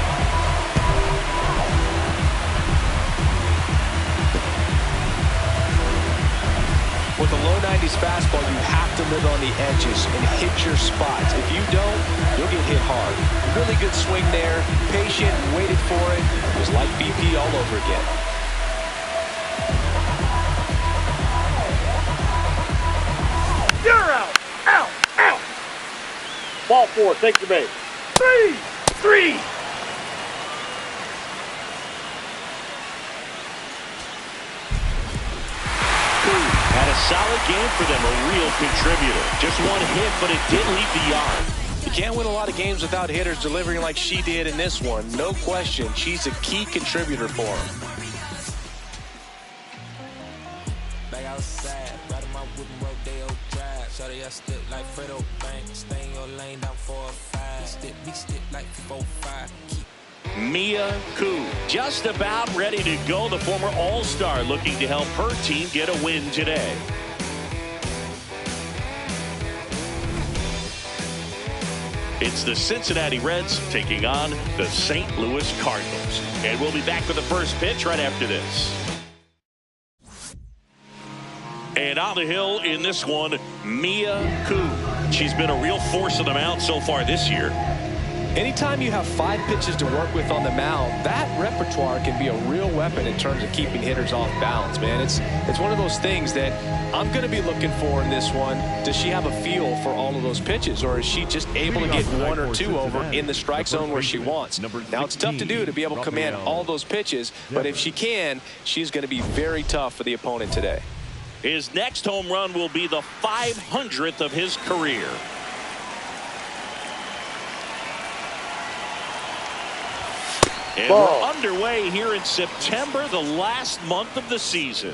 With a low 90s fastball, you have to live on the edges and hit your spots. If you don't, you'll get hit hard. Really good swing there. Patient, waited for it. It was like BP all over again. You're out! Out! Out! Ball 4, take your base. 3! Had a solid game for them, a real contributor. Just one hit, but it did leave the yard. You can't win a lot of games without hitters delivering like she did in this one. No question, she's a key contributor for them. Back outside, riding my wooden Rodeo drive. Shawty, I step like Fredo Bank. Stay in your lane down 4 or 5. Big step like 4 or 5. Mia Koo, just about ready to go. The former All-Star looking to help her team get a win today. It's the Cincinnati Reds taking on the St. Louis Cardinals. And we'll be back with the first pitch right after this. And on the hill in this one, Mia Koo. She's been a real force on the mound so far this year. Anytime you have 5 pitches to work with on the mound, that repertoire can be a real weapon in terms of keeping hitters off balance, man. It's one of those things that I'm going to be looking for in this one. Does she have a feel for all of those pitches, or is she just able to get 1 or 2 over in the strike zone where she wants? Now, it's tough to do to be able to command all those pitches, but if she can, she's going to be very tough for the opponent today. His next home run will be the 500th of his career. And we're underway here in September, the last month of the season.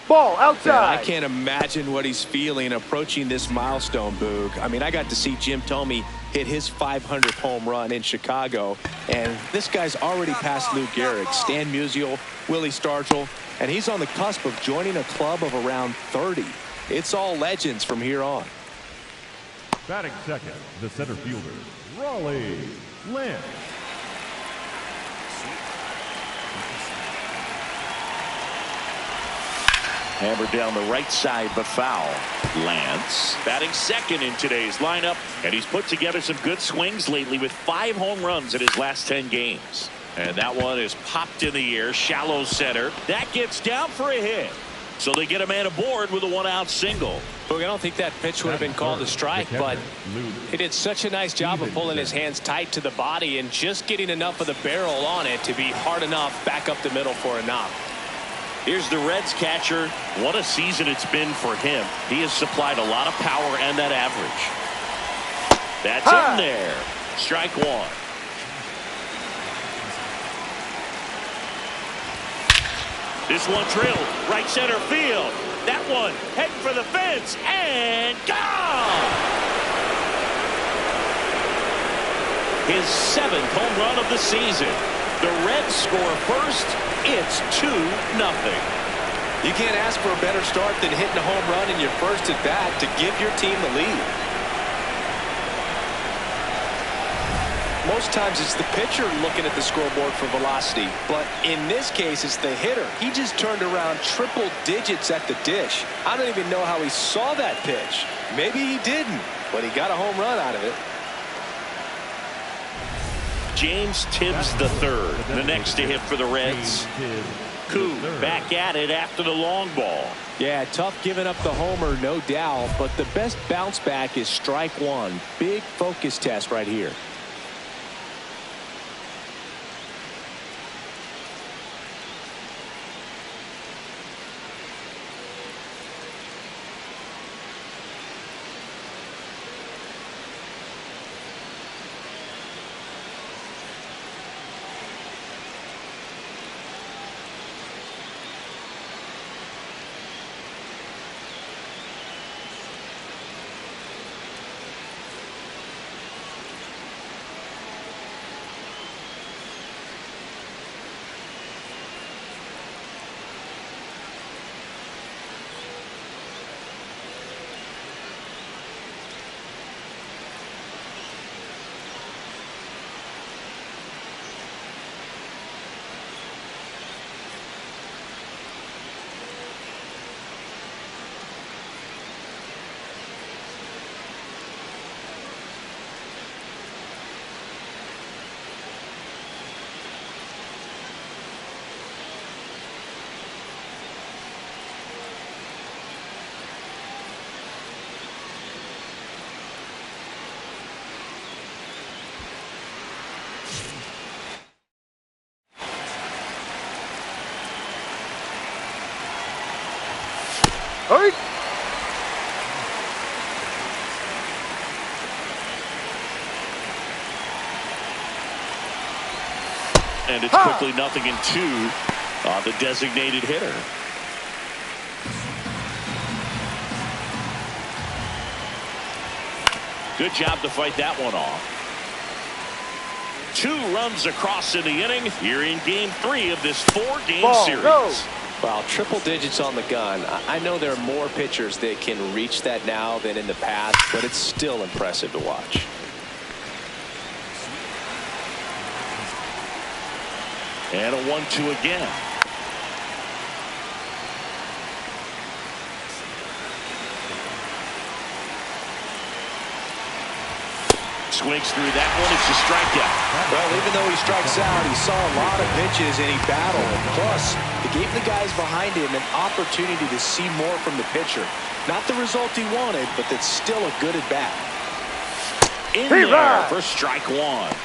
Ball outside. Man, I can't imagine what he's feeling approaching this milestone, Boog. I mean, I got to see Jim Thome hit his 500th home run in Chicago, and this guy's already passed Lou Gehrig, Stan Musial, Willie Stargell, and he's on the cusp of joining a club of around 30. It's all legends from here on. Batting second, the center fielder, Raleigh Lynch. Hammered down the right side, but foul. Lance batting second in today's lineup, and he's put together some good swings lately with 5 home runs in his last 10 games. And that one is popped in the air, shallow center. That gets down for a hit. So they get a man aboard with a 1-out single. Look, I don't think that pitch would have been called a strike, but he did such a nice job of pulling his hands tight to the body and just getting enough of the barrel on it to be hard enough back up the middle for a knock. Here's the Reds catcher. What a season it's been for him. He has supplied a lot of power and that average. That's in there. Strike 1. This one drilled right center field. That one heading for the fence and gone. His 7th home run of the season. The Reds score first. It's 2-0. You can't ask for a better start than hitting a home run in your first at bat to give your team the lead. Most times it's the pitcher looking at the scoreboard for velocity, but in this case it's the hitter. He just turned around triple digits at the dish. I don't even know how he saw that pitch. Maybe he didn't, but he got a home run out of it. James Tibbs III, the next to hit for the Reds. Koo back at it after the long ball. Yeah, tough giving up the homer, no doubt, but the best bounce back is strike one. Big focus test right here. Hurry! And it's quickly 0-2 on the designated hitter. Good job to fight that one off. 2 runs across in the inning. You're in game 3 of this 4-game series. Go. Wow, triple digits on the gun. I know there are more pitchers that can reach that now than in the past, but it's still impressive to watch. And a 1-2 again. Swings through that one. It's a strikeout. Well, even though he strikes out, he saw a lot of pitches and he battled. Plus, it gave the guys behind him an opportunity to see more from the pitcher. Not the result he wanted, but that's still a good at bat. In there for strike one.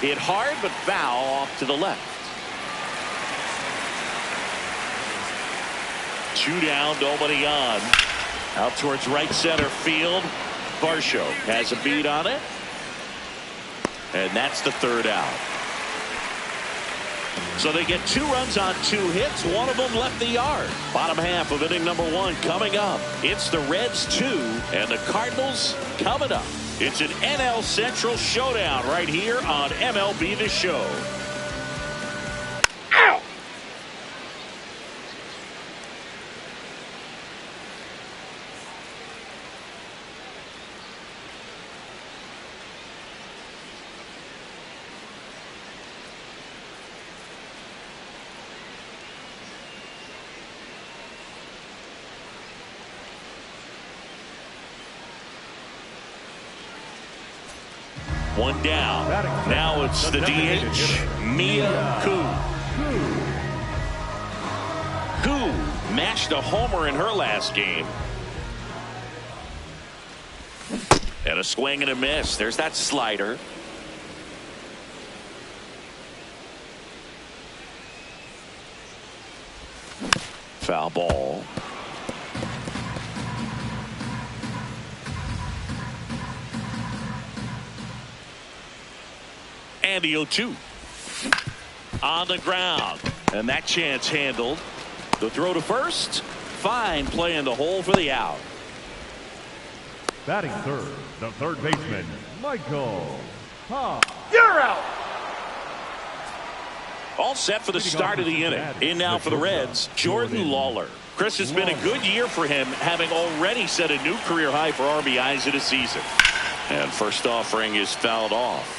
Hit hard but foul off to the left. 2 down, nobody on. Out towards right center field. Varsho has a beat on it. And that's the 3rd out. So they get 2 runs on 2 hits. One of them left the yard. Bottom half of inning number 1 coming up. It's the Reds 2 and the Cardinals coming up. It's an NL Central showdown right here on MLB The Show. Ow! One down. Now it's the DH, Mia Koo. Koo mashed a homer in her last game. And a swing and a miss. There's that slider. Foul ball. And the 0-2 on the ground, and that chance handled. The throw to first. Fine play in the hole for the out. Batting third, the third baseman, Michael Hahn. You're out. All set for the start of the inning. In now for the Reds, Jordan Lawler. Chris, has been a good year for him, having already set a new career high for RBIs in a season. And first offering is fouled off.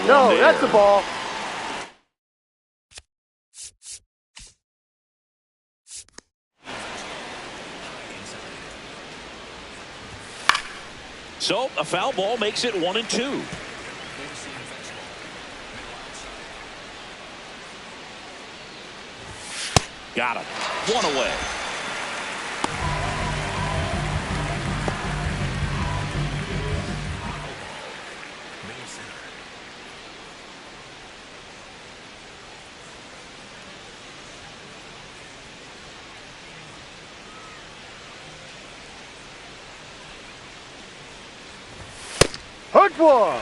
No, that's the ball. So a foul ball makes it 1-2. Got him. 1 away. Hook one.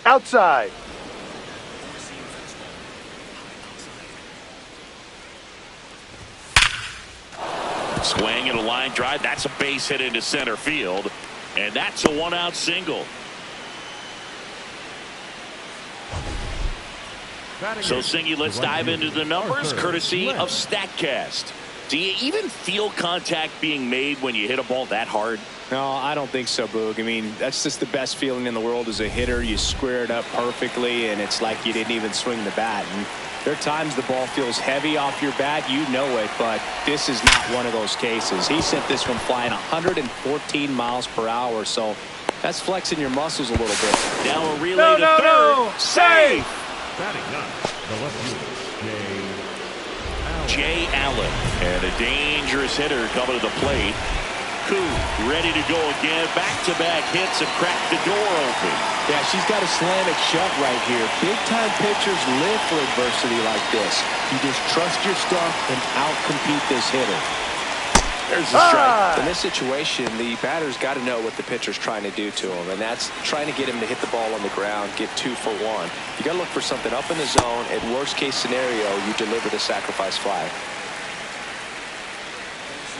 Outside. Swing and a line drive. That's a base hit into center field. And that's a 1-out single. So, Singy, let's dive into the numbers courtesy of StatCast. Do you even feel contact being made when you hit a ball that hard? No, I don't think so, Boog. I mean, that's just the best feeling in the world as a hitter. You square it up perfectly, and it's like you didn't even swing the bat. And there are times the ball feels heavy off your bat. You know it, but this is not one of those cases. He sent this one flying 114 miles per hour, so that's flexing your muscles a little bit. Now a relay to third. Safe! Batting ninth, the left fielder, Jay Allen. And a dangerous hitter coming to the plate. Koo ready to go again. Back-to-back hits and crack the door open. Yeah, she's got to slam it shut right here. Big-time pitchers live for adversity like this. You just trust your stuff and out-compete this hitter. There's the strike. In this situation, the batter's got to know what the pitcher's trying to do to him, and that's trying to get him to hit the ball on the ground, get 2 for 1. You got to look for something up in the zone. At worst-case scenario, you deliver the sacrifice fly.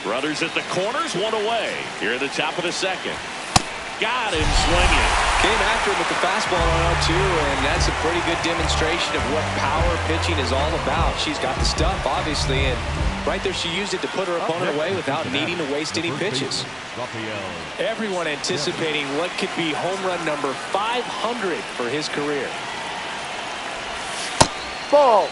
Runners at the corners, 1 away. Here at the top of the second. Got him swinging. Came after him with the fastball on 0-2, and that's a pretty good demonstration of what power pitching is all about. She's got the stuff, obviously, and right there she used it to put her opponent away without needing to waste any pitches. Everyone anticipating what could be home run number 500 for his career. Ball.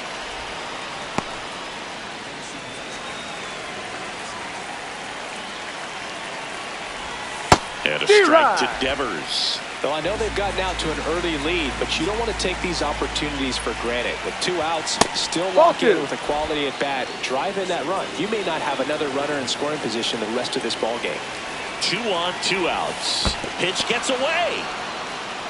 And a strike to Devers. Well, I know they've gotten out to an early lead, but you don't want to take these opportunities for granted. With 2 outs, still lock in with a quality at bat, drive in that run. You may not have another runner in scoring position the rest of this ball game. 2 on, 2 outs. Pitch gets away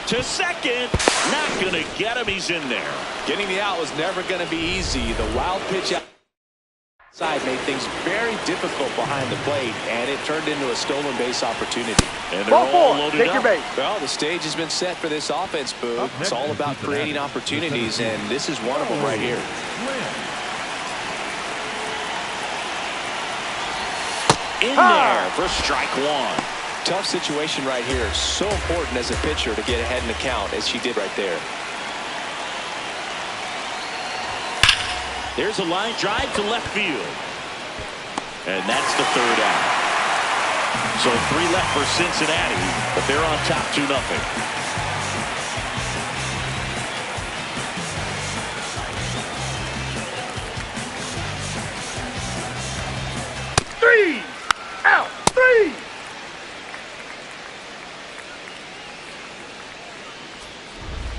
to second. Not going to get him. He's in there. Getting the out was never going to be easy. The wild pitch outside made things very difficult behind the plate, and it turned into a stolen base opportunity. And they're all loaded Take your up. base. Well, the stage has been set for this offense, Boog. It's all about creating opportunities, and this is one of them right here. In there for strike 1. Tough situation right here. So important as a pitcher to get ahead in the count as she did right there. There's a line drive to left field. And that's the 3rd out. So 3 left for Cincinnati, but they're on top 2-0. Three out. 3.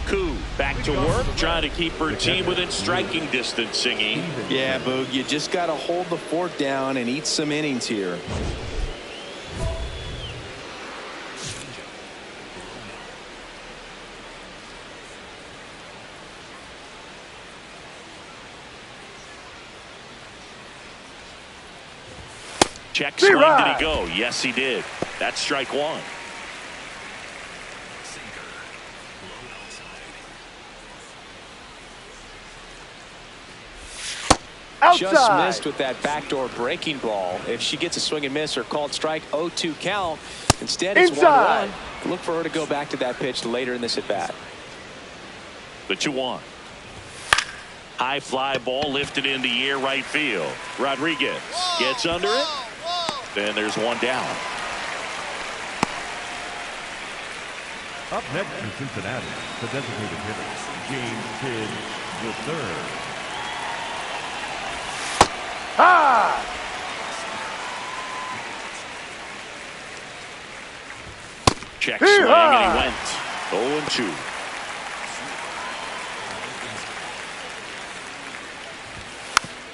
Koo back to work, trying to keep her team within striking distance, Singy. Yeah, Boog, you just got to hold the fort down and eat some innings here. Check swing, did he go? Yes, he did. That's strike 1. Outside. Just missed with that backdoor breaking ball. If she gets a swing and miss or called strike, 0-2 count. Instead, it's 1-1. Look for her to go back to that pitch later in this at bat. The 2-1. High fly ball lifted in the air, right field. Rodriguez gets under it. Then there's 1 down. Up next in Cincinnati, the designated hitter, James Kidd III. Check swing, and he went 0-2.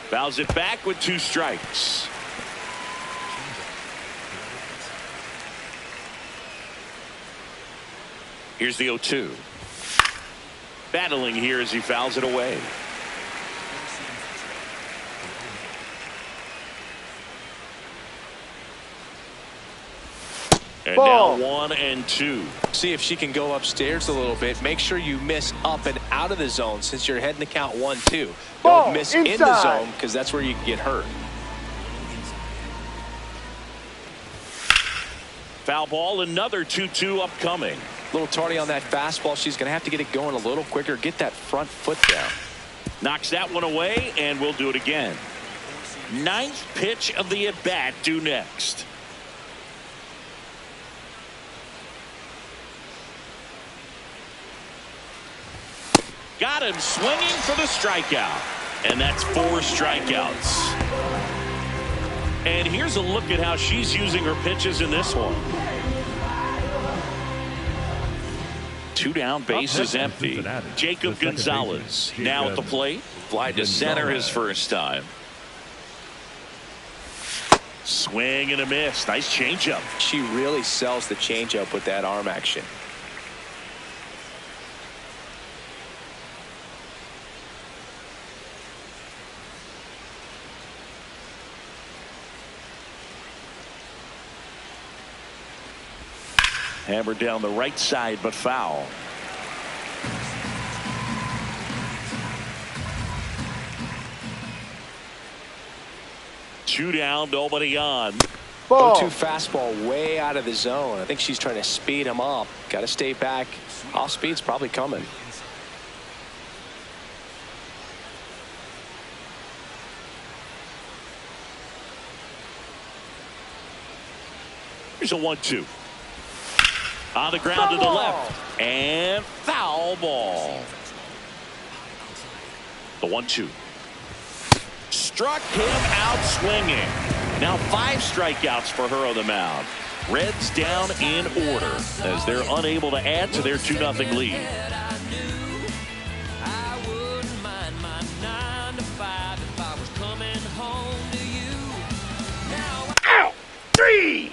Fouls it back with 2 strikes. Here's the 0-2. Battling here as he fouls it away. And now 1-2. See if she can go upstairs a little bit. Make sure you miss up and out of the zone since you're heading to count 1-2. Don't miss in the zone because that's where you can get hurt. Foul ball, another 2-2 upcoming. A little tardy on that fastball. She's going to have to get it going a little quicker. Get that front foot down. Knocks that one away, and we'll do it again. 9th pitch of the at-bat due next. Got him swinging for the strikeout. And that's 4 strikeouts. And here's a look at how she's using her pitches in this one. 2 down, base is empty. Jacob Gonzalez now at the plate. Fly to center his first time. Swing and a miss. Nice changeup. She really sells the changeup with that arm action. Hammered down the right side, but foul. Two down, nobody on. 0-2 fastball way out of the zone. I think she's trying to speed him up. Got to stay back. Off speed's probably coming. Here's a 1-2. On the ground to the left. And foul ball. The 1-2. Struck him out swinging. Now 5 strikeouts for her on the mound. Reds down in order as they're unable to add to their 2-0 lead. Out! 3!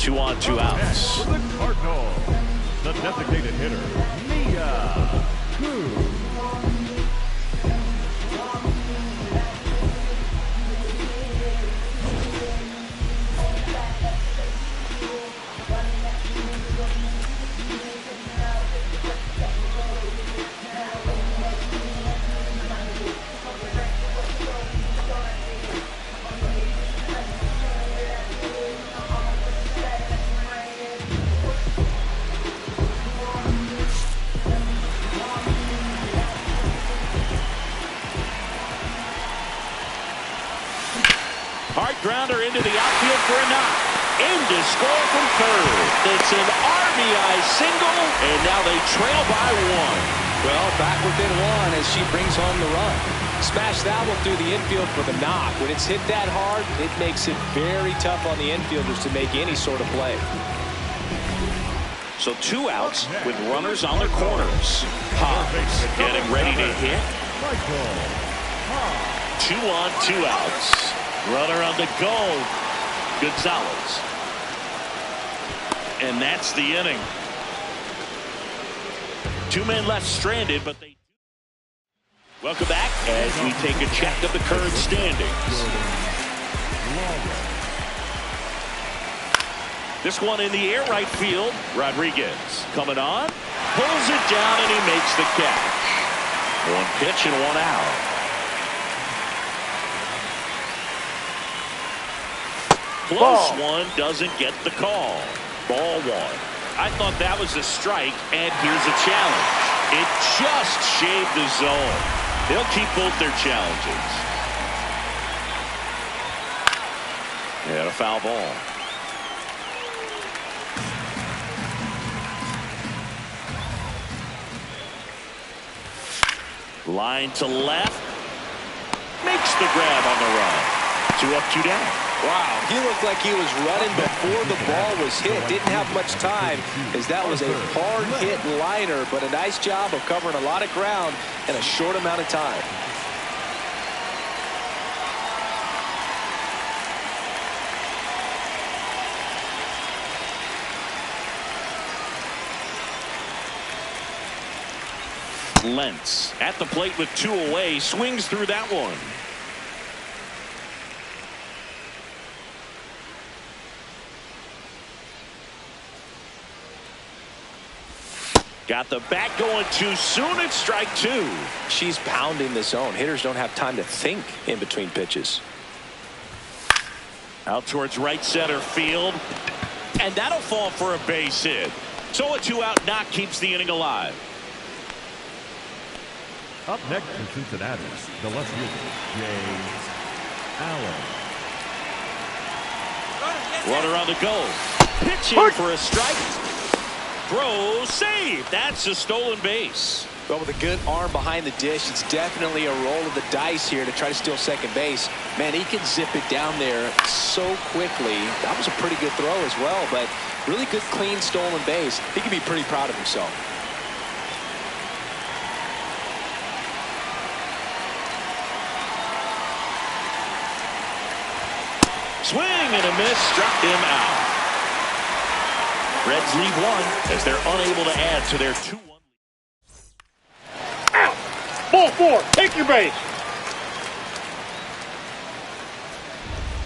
2 on, 2 outs. For the Cardinals, the designated hitter, Mia Koo. Hard grounder into the outfield for a knock. In to score from third. It's an RBI single, and now they trail by 1. Well, back within 1 as she brings home the run. Smash that one through the infield for the knock. When it's hit that hard, it makes it very tough on the infielders to make any sort of play. So 2 outs with runners on the corners. Hobbs getting ready to hit. 2 on, 2 outs. Runner on the go. Gonzalez. And that's the inning. 2 men left stranded, but they... Welcome back as we take a check of the current standings. This one in the air right field. Rodriguez coming on. Pulls it down and he makes the catch. 1 pitch and 1 out. Close one doesn't get the call. Ball 1. I thought that was a strike, and here's a challenge. It just shaved the zone. They'll keep both their challenges. And a foul ball. Line to left. Makes the grab on the run. 2 up, 2 down. Wow, he looked like he was running before the ball was hit. Didn't have much time as that was a hard-hit liner, but a nice job of covering a lot of ground in a short amount of time. Lentz at the plate with 2 away, swings through that one. Got the bat going too soon. It's strike 2. She's pounding the zone. Hitters don't have time to think in between pitches. Out towards right center field. And that'll fall for a base hit. So a 2-out knock keeps the inning alive. Up next in Cincinnati, the left fielder, James Allen. Runner on the go. Pitching for a strike. Throw, save. That's a stolen base. Well, with a good arm behind the dish, it's definitely a roll of the dice here to try to steal second base. Man, he can zip it down there so quickly. That was a pretty good throw as well, but really good, clean, stolen base. He can be pretty proud of himself. Swing and a miss, struck him out. Reds lead 1 as they're unable to add to their 2-1. Out. Ball 4. Take your base.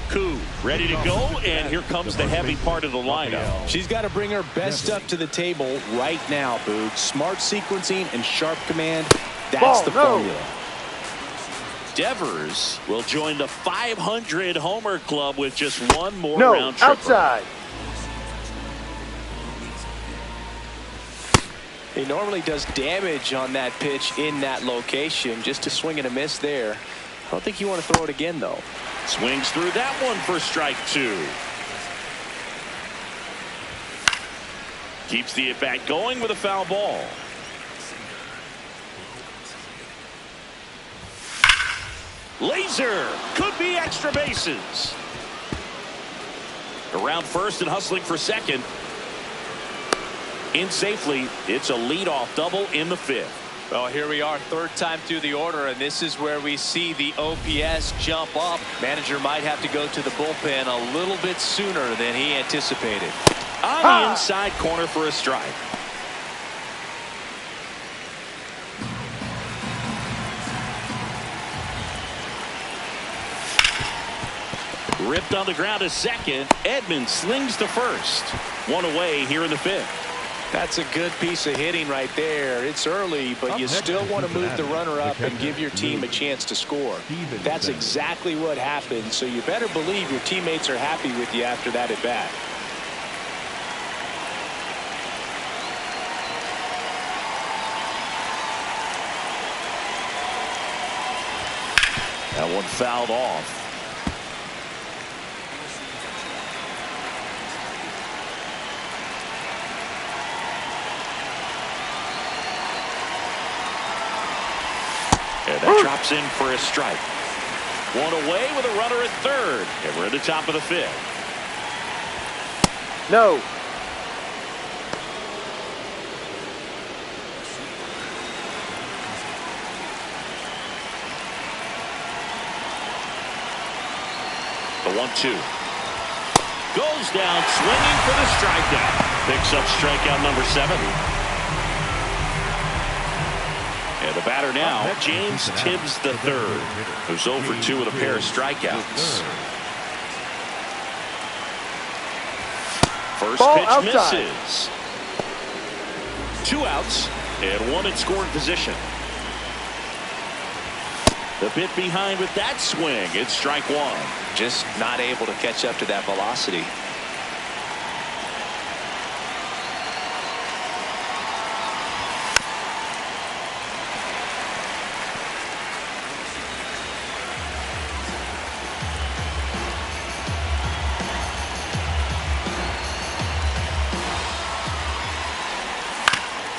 Koo ready to go, and here comes the heavy part of the lineup. She's got to bring her best stuff to the table right now, Boog. Smart sequencing and sharp command. That's the formula. Devers will join the 500 homer club with just 1 more No, round trip. outside. He normally does damage on that pitch in that location. Just a swing and a miss there. I don't think you want to throw it again, though. Swings through that one for strike 2. Keeps the at-bat going with a foul ball. Laser could be extra bases. Around first and hustling for second. In safely. It's a leadoff double in the 5th. Well, here we are, third time through the order, and this is where we see the OPS jump up. Manager might have to go to the bullpen a little bit sooner than he anticipated. On the inside corner for a strike. Ripped on the ground to second. Edman slings to first. One away here in the fifth. That's a good piece of hitting right there. It's early, but you still want to move the runner up and give your team a chance to score. That's exactly what happened, so you better believe your teammates are happy with you after that at bat. That one fouled off. And that drops in for a strike. One away with a runner at third. And we're at the top of the fifth. No. The 1-2. Goes down swinging for the strikeout. Picks up strikeout number 7. And the batter now, James Tibbs III, who's 0 for 2 with a pair of strikeouts. First pitch misses. 2 outs and 1 in scoring position. The bit behind with that swing. It's strike 1. Just not able to catch up to that velocity.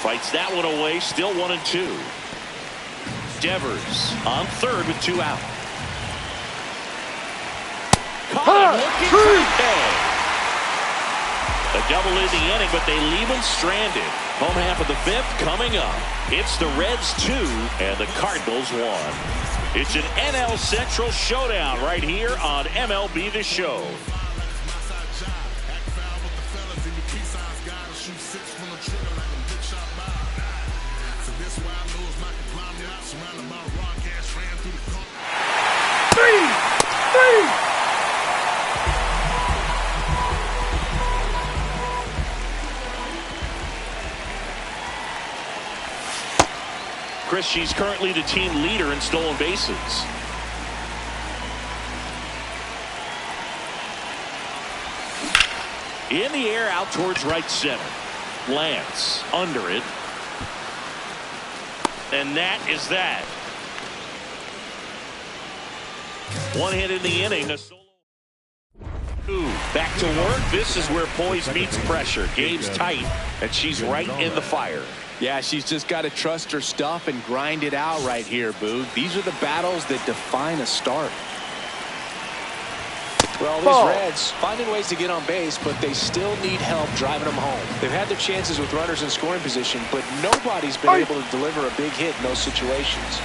Fights that one away. Still 1-2. Devers on third with 2 out. Caught him looking for the tag. A double in the inning, but they leave him stranded. Home half of the fifth coming up. It's the Reds 2 and the Cardinals 1. It's an NL Central showdown right here on MLB The Show. Chris, she's currently the team leader in stolen bases. In the air out towards right center. Lance under it. And that is that. 1 hit in the inning. A solo. Back to work. This is where poise meets pressure. Game's tight, and she's right in the fire. Yeah, she's just got to trust her stuff and grind it out right here, Boog. These are the battles that define a start. Well, these Reds finding ways to get on base, but they still need help driving them home. They've had their chances with runners in scoring position, but nobody's been able to deliver a big hit in those situations.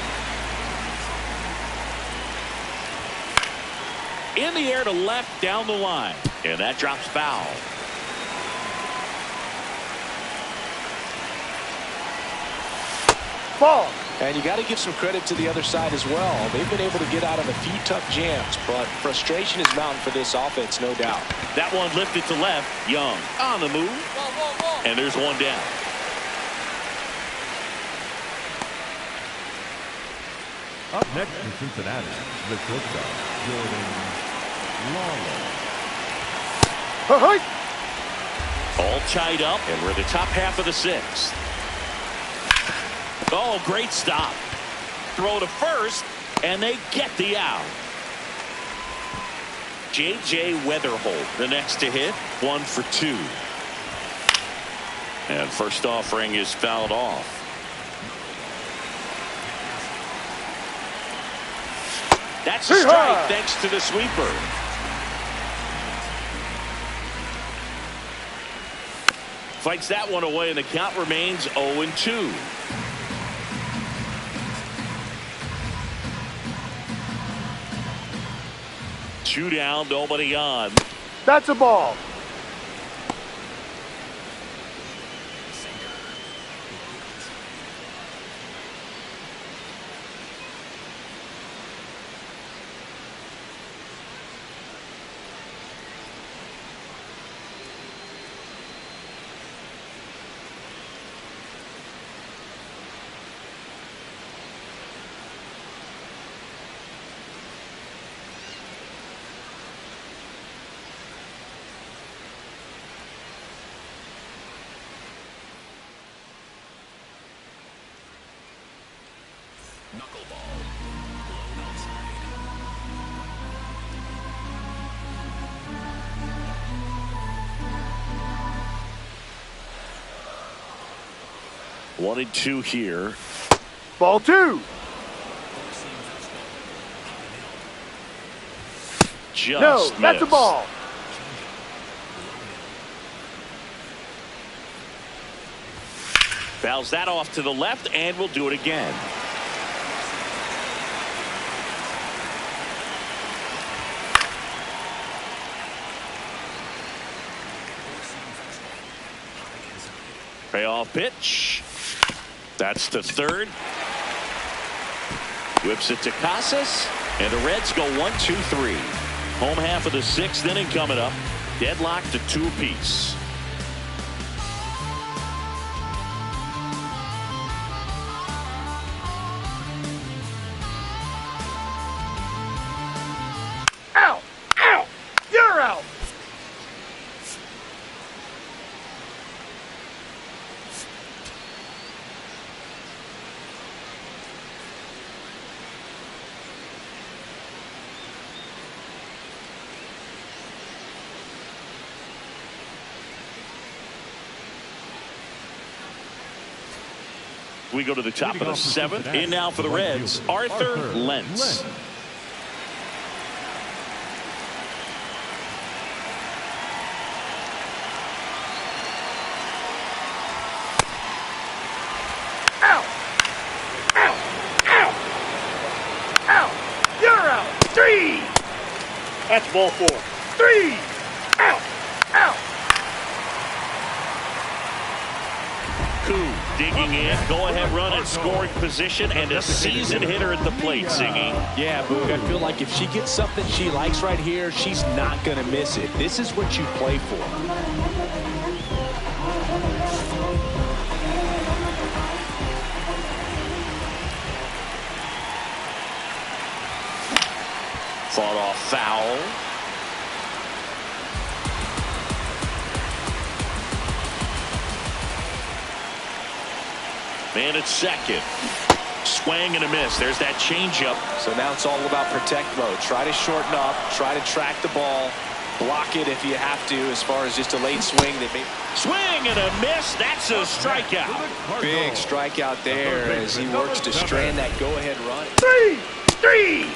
In the air to left down the line, and that drops foul. And you got to give some credit to the other side as well. They've been able to get out of a few tough jams, but frustration is mounting for this offense, no doubt. That one lifted to left. Young on the move. And there's one down. Up next in Cincinnati, the shortstop, Jordan Lawler. All tied up, and we're at the top half of the 6th. Oh, great stop. Throw to first, and they get the out. J.J. Weatherholt, the next to hit, 1 for 2. And first offering is fouled off. That's a strike thanks to the sweeper. Fights that one away, and the count remains 0-2. 2 down, nobody on. That's a ball. Knuckleball. Blown outside. 1-2 here. Ball 2. Just No, that's a missed. ball. Fouls that off to the left, and we'll do it again. Payoff pitch. That's the third. Whips it to Casas, and the Reds go 1-2-3. Home half of the 6th inning coming up. Deadlocked to 2 apiece. Out. Out. You're out. We go to the top of the 7th. In now for the Reds, Arthur Lentz. Out. Out. Out. Out. You're out. 3. That's ball 4. 3. Out. Out. Koo digging in, go-ahead run in scoring position, and a seasoned hitter at the plate, Singy. Yeah, Boog, I feel like if she gets something she likes right here, she's not going to miss it. This is what you play for. Fought off foul. Man at second. Swing and a miss. There's that changeup. So now it's all about protect mode. Try to shorten up. Try to track the ball. Block it if you have to, as far as just a late swing. Swing and a miss. That's a strikeout. Big strikeout there as he works to strand that go-ahead run. 3. 3.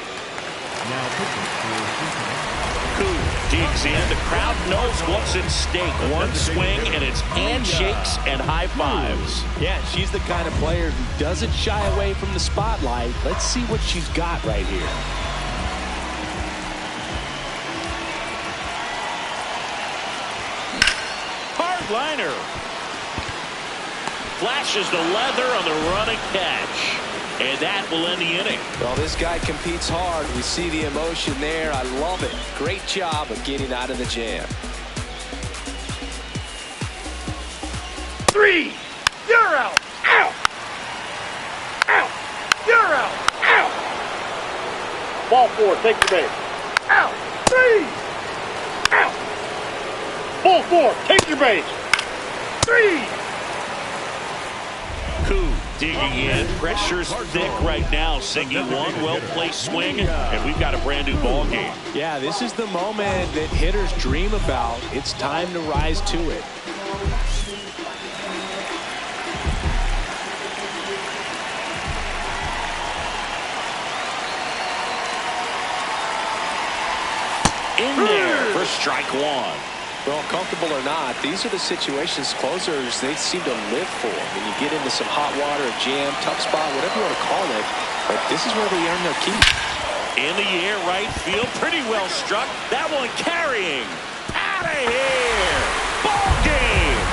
Koo digs in. The crowd knows what's at stake. One swing, and it's handshakes and high fives. Yeah, she's the kind of player who doesn't shy away from the spotlight. Let's see what she's got right here. Hard liner. Flashes the leather on the running catch. And that will end the inning. Well, this guy competes hard. We see the emotion there. I love it. Great job of getting out of the jam. 3. You're out. Out. Out. You're out. Out. Ball 4. Take your base. Out. 3. Out. Ball 4. Take your base. 3. Koo digging in. Pressure's thick right now. Singy, one well-placed swing, and we've got a brand new ball game. Yeah, this is the moment that hitters dream about. It's time to rise to it. In there for strike 1. Well, comfortable or not, these are the situations closers they seem to live for. When you get into some hot water, a jam, tough spot, whatever you want to call it, but this is where they earn their keep. In the air, right field, pretty well struck. That one carrying. Out of here. Ball game.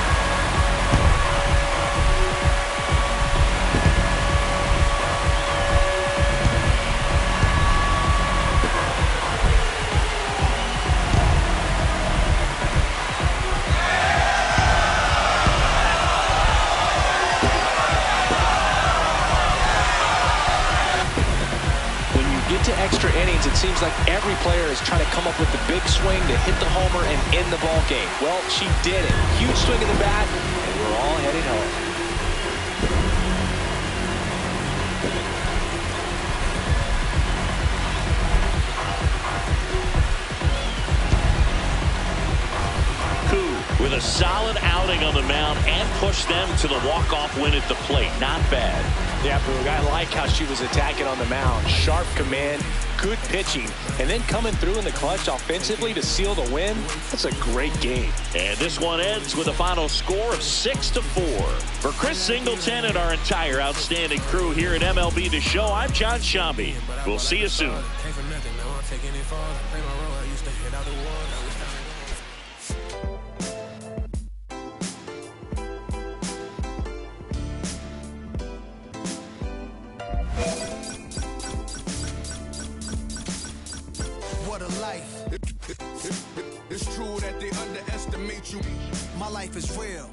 To extra innings, it seems like every player is trying to come up with the big swing to hit the homer and end the ball game. Well, she did it. Huge swing of the bat, and we're all headed home. With a solid outing on the mound and pushed them to the walk-off win at the plate. Not bad. Yeah, Boog, I like how she was attacking on the mound. Sharp command, good pitching, and then coming through in the clutch offensively to seal the win. That's a great game. And this one ends with a final score of 6-4. For Chris Singleton and our entire outstanding crew here at MLB The Show, I'm John Shambi. We'll see you soon. What a life. It's true that they underestimate you. My life is real.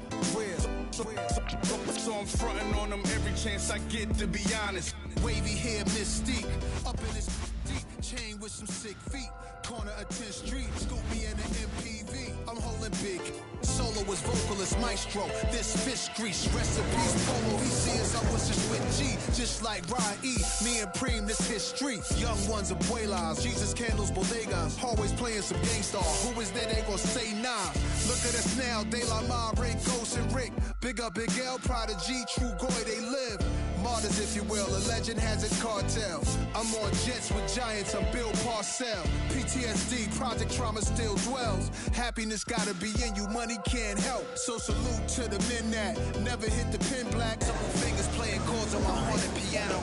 So I'm fronting on them every chance I get, to be honest. Wavy hair, mystique. Up in this deep chain with some sick feet. Corner of 10th Street. Scoop me in an MPV. I'm holding big. Soloist, vocalist, maestro. This fish grease. Recipes, polo. He sees I was just with G. Just like Ryan E. Me and Preem, this history. Young ones, abuelas. Jesus candles, bodegas. Always playing some gangstar. Who is there? They gon' say nah. Look at us now. De La Ma, Ray, Ghost, and Rick. Big up, Big L, Prodigy, True Goy, they live. Martyrs, if you will, a legend has its cartel. I'm on jets with giants, I'm Bill Parcell. PTSD, project trauma still dwells. Happiness gotta be in you, money can't help. So salute to the men that never hit the pin black. Couple fingers playing chords on my haunted piano.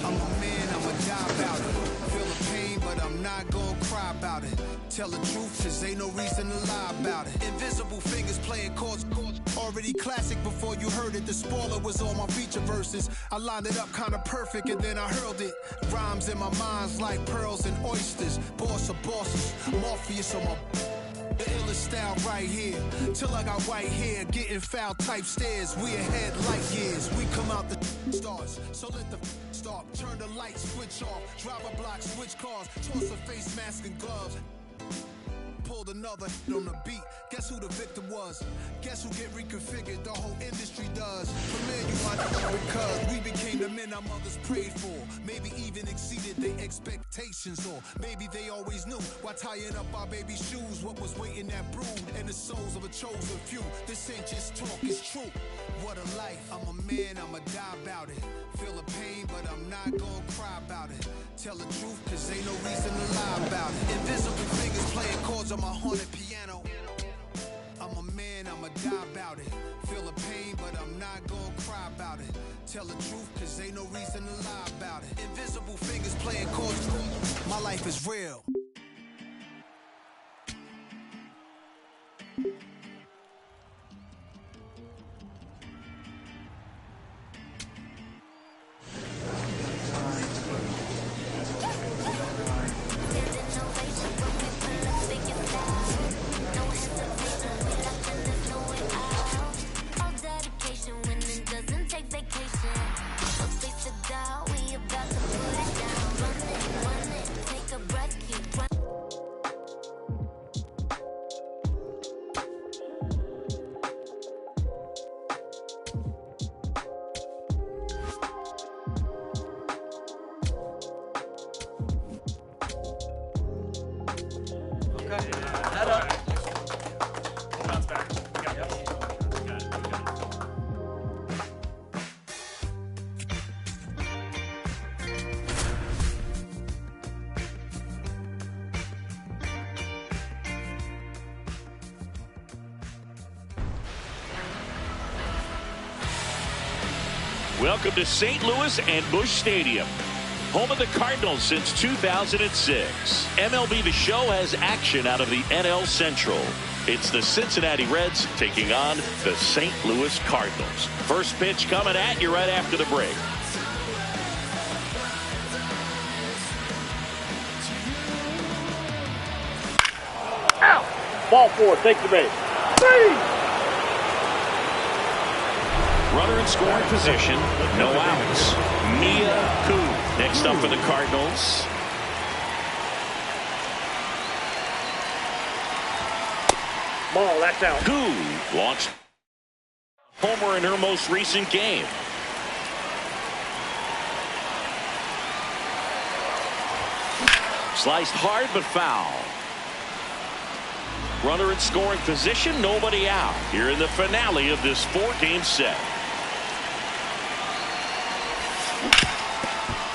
I'm a man, I'ma die about it. Feel the pain, but I'm not gonna cry about it. Tell the truth, cause ain't no reason to lie about it. Invisible fingers playing chords. Already classic before you heard it. The spoiler was on my feature verses. I lined it up kinda perfect and then I hurled it. Rhymes in my mind's like pearls and oysters. Boss of bosses, Morpheus on my... The illest style right here. Till I got white hair, getting foul type stairs. We ahead light years. We come out the stars. So let the start. Turn the light switch off. Drive a block, switch cars. Toss a face mask and gloves. Pulled another on the beat. Guess who the victim was? Guess who get reconfigured? The whole industry does. Familiar, you might know because we became the men our mothers prayed for. Maybe even exceeded their expectations, or maybe they always knew while tying up our baby shoes what was waiting that brood and the souls of a chosen few. This ain't just talk, it's true. What a life. I'm a man, I'ma die about it. Feel the pain, but I'm not gonna cry about it. Tell the truth, cause ain't no reason to lie about it. Invisible fingers playing chords on my haunted piano. I'm a man, I'ma die about it. Feel the pain, but I'm not gonna cry about it. Tell the truth, cause ain't no reason to lie about it. Invisible fingers playing chords. My life is real. Welcome to St. Louis and Busch Stadium. home of the Cardinals since 2006. MLB The Show has action out of the NL Central. It's the Cincinnati Reds taking on the St. Louis Cardinals. First pitch coming at you right after the break. Out. Ball 4, take the base. 3. Runner in scoring position, no outs. Mia Koo next up for the Cardinals. Ball, that's out. Koo launched homer in her most recent game. Sliced hard but foul. Runner in scoring position, nobody out here in the finale of this 4-game set.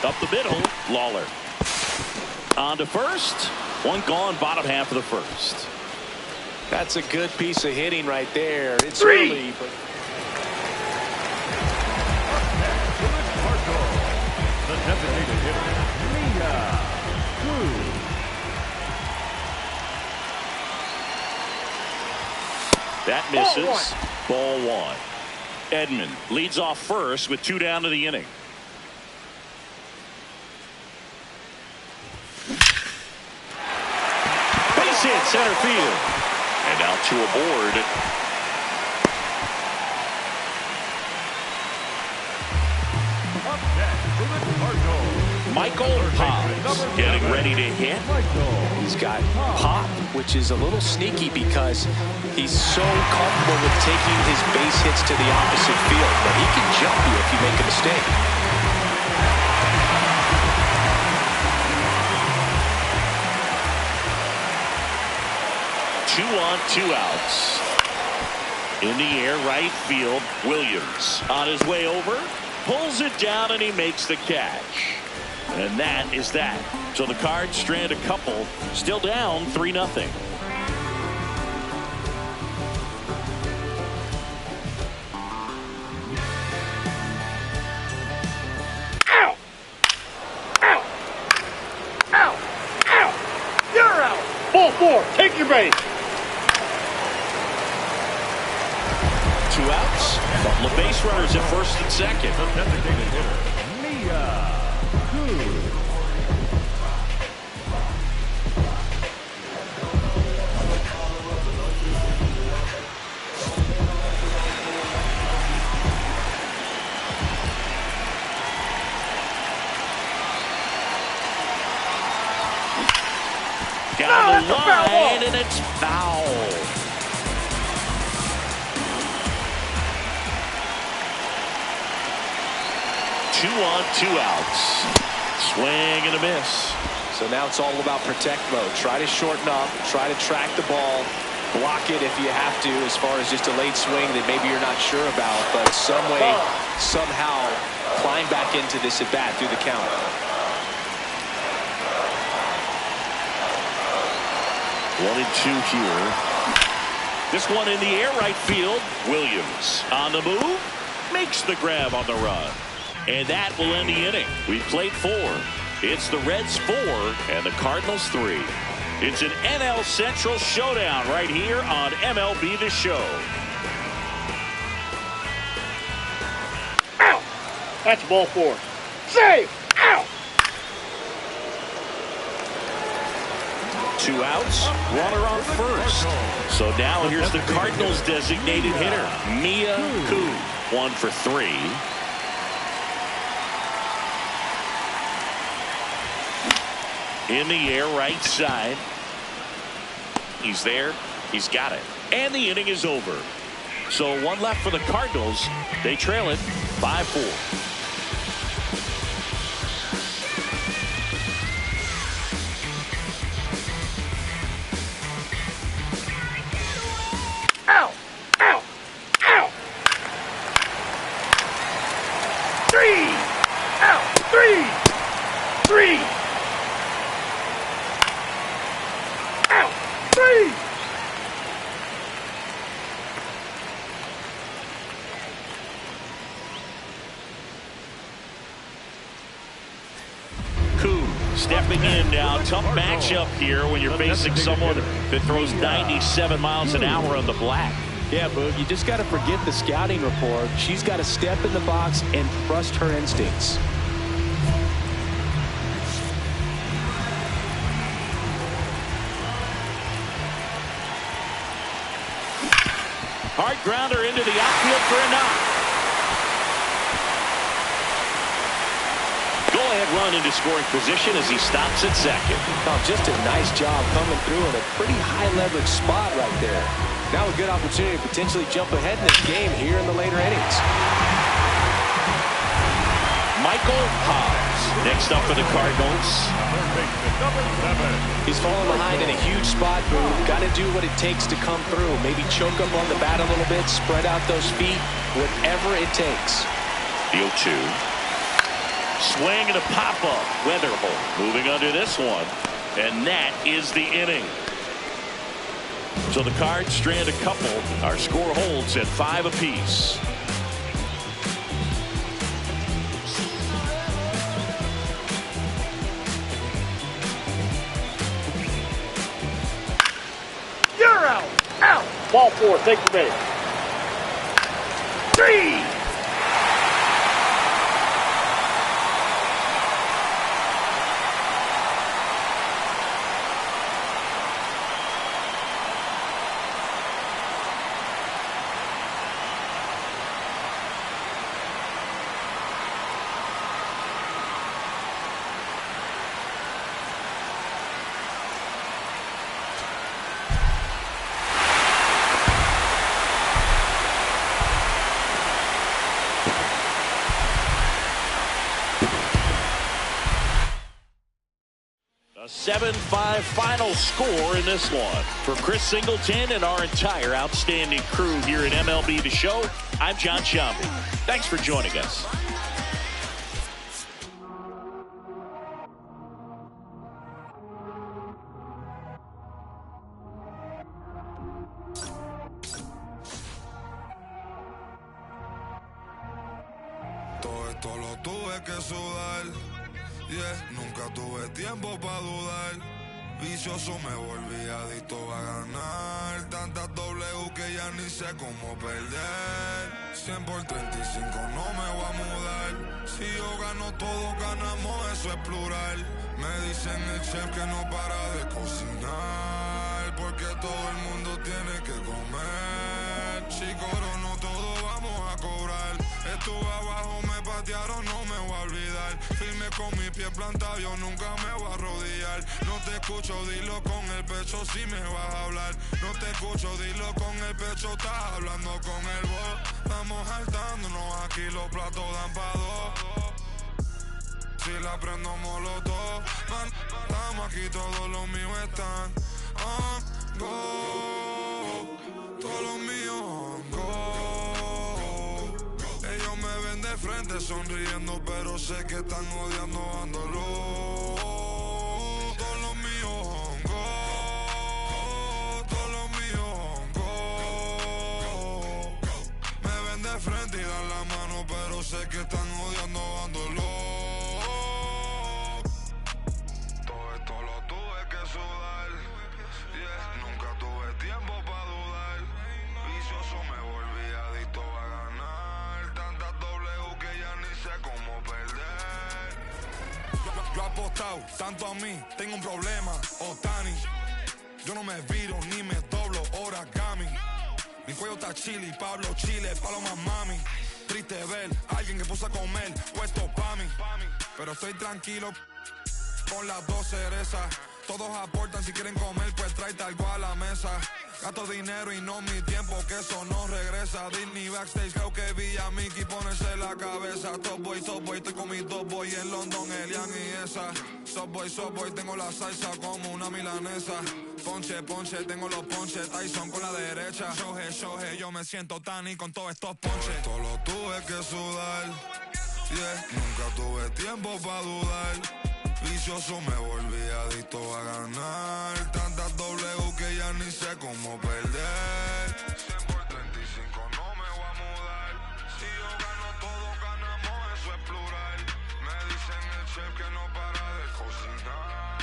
Up the middle, Lawler. On to first. One gone, bottom half of the first. That's a good piece of hitting right there. It's 3. early, but The designated hitter, Mia Koo. That misses. Ball 1. Edman leads off first with 2 down to the inning. Base hit center field. And out to a board. Up next for the Cardinals, Michael Pops getting ready to hit. he's got pop, which is a little sneaky because he's so comfortable with taking his base hits to the opposite field. But he can jump you if you make a mistake. Two on, 2 outs. In the air, right field, Williams on his way over, pulls it down, and he makes the catch. And that is that. So the Cards strand a couple, still down 3-0. Out. Out. Out. Out. You're out. Ball 4, take your base. 2 outs. Couple of base runners at first and second. The designated hitter, Mia Koo. Got the that's a foul ball. line, and it's foul. Two on, 2 outs. Swing and a miss. So now it's all about protect mode. Try to shorten up, try to track the ball, block it if you have to, as far as just a late swing that maybe you're not sure about, but some way, somehow climb back into this at bat through the count. One and 2 here. This one in the air, right field. Williams on the move, makes the grab on the run. And that will end the inning. We played 4. It's the Reds 4 and the Cardinals 3. It's an NL Central showdown right here on MLB The Show. Out. That's ball 4. Save. Out. 2 outs, runner on first. So now here's the Cardinals designated hitter, Mia Koo. 1 for 3. In the air, right side. He's there. He's got it. And the inning is over. So 1 left for the Cardinals. They trail it 5-4. Out. Out. Out. 3. Out. 3. 3. Out. 3. stepping in now. Tough matchup here when you're facing someone that throws 97 miles an hour on the black. Yeah, Boog, you just got to forget the scouting report. She's got to step in the box and trust her instincts. Hard grounder into the outfield for a knock. Go-ahead run into scoring position as he stops at second. Oh, just a nice job coming through in a pretty high-leverage spot right there. Now a good opportunity to potentially jump ahead in this game here in the later innings. Michael Hobbs next up for the Cardinals. He's falling behind in a huge spot, Boog. Got to do what it takes to come through. Maybe choke up on the bat a little bit, spread out those feet, whatever it takes. The 0-2. Swing and a pop-up. Weatherholt moving under this one. And that is the inning. So the Cards strand a couple. Our score holds at 5 apiece. You're out. Out. Ball 4. Take the base. 3. A 7-5 final score in this one. For Chris Singleton and our entire outstanding crew here at MLB The Show, I'm John Sciambi. Thanks for joining us. Todo esto lo tuve que sudar. Yeah, nunca tuve tiempo para dudar. Vicioso me volví adicto a ganar. Tantas W que ya ni sé cómo perder. 100 por 35 no me voy a mudar. Si yo gano todos ganamos, eso es plural. Me dicen el chef que no para de cocinar. Porque todo el mundo tiene que comer. Si coro no todo vamos a cobrar. Estuve abajo, me patearon, no me voy a olvidar. Firme con mi pie plantado, yo nunca me voy a arrodillar. No te escucho, dilo con el pecho si me vas a hablar. No te escucho, dilo con el pecho, estás hablando con el voz. Vamos saltándonos, aquí los platos dan pa' 2. Si la prendo molotov, man, estamos aquí, todos los míos están on go. Todos los míos on go. Ellos me ven de frente sonriendo, pero sé que están odiando dándolo. Todos los míos on go. Todos los míos on go. Me ven de frente y dan la mano, pero sé que están odiando dándolo. Todo esto lo tuve que sudar. Yeah, nunca tuve tiempo para dudar. Vicioso me volví adicto a ganar. Tantas W que ya ni sé cómo perder. Yo apostado tanto a mí, tengo un problema, Otani. Yo no me viro ni me doblo, origami. Mi cuello está chili, Pablo Chile, paloma mami. Triste ver a alguien que puso a comer, puesto pa' mí. Pero estoy tranquilo con las 2 cerezas. Todos aportan, si quieren comer, pues tráete algo a la mesa. Gasto dinero y no mi tiempo, que eso no regresa. Disney backstage, creo que vi a Mickey ponerse la cabeza. Top boy, estoy con mis 2 boys en London, Elian y esa. Top boy, tengo la salsa como una milanesa. Ponche, tengo los ponches, Tyson con la derecha. Shohei, yo me siento Tani con todos estos ponches. Todo lo tuve que sudar, yeah, nunca tuve tiempo para dudar. Vicioso me volví adicto a ganar. Tantas W que ya ni sé cómo perder. 100 por 35 no me voy a mudar. Si yo gano todo ganamos, eso es plural. Me dicen el chef que no para de cocinar.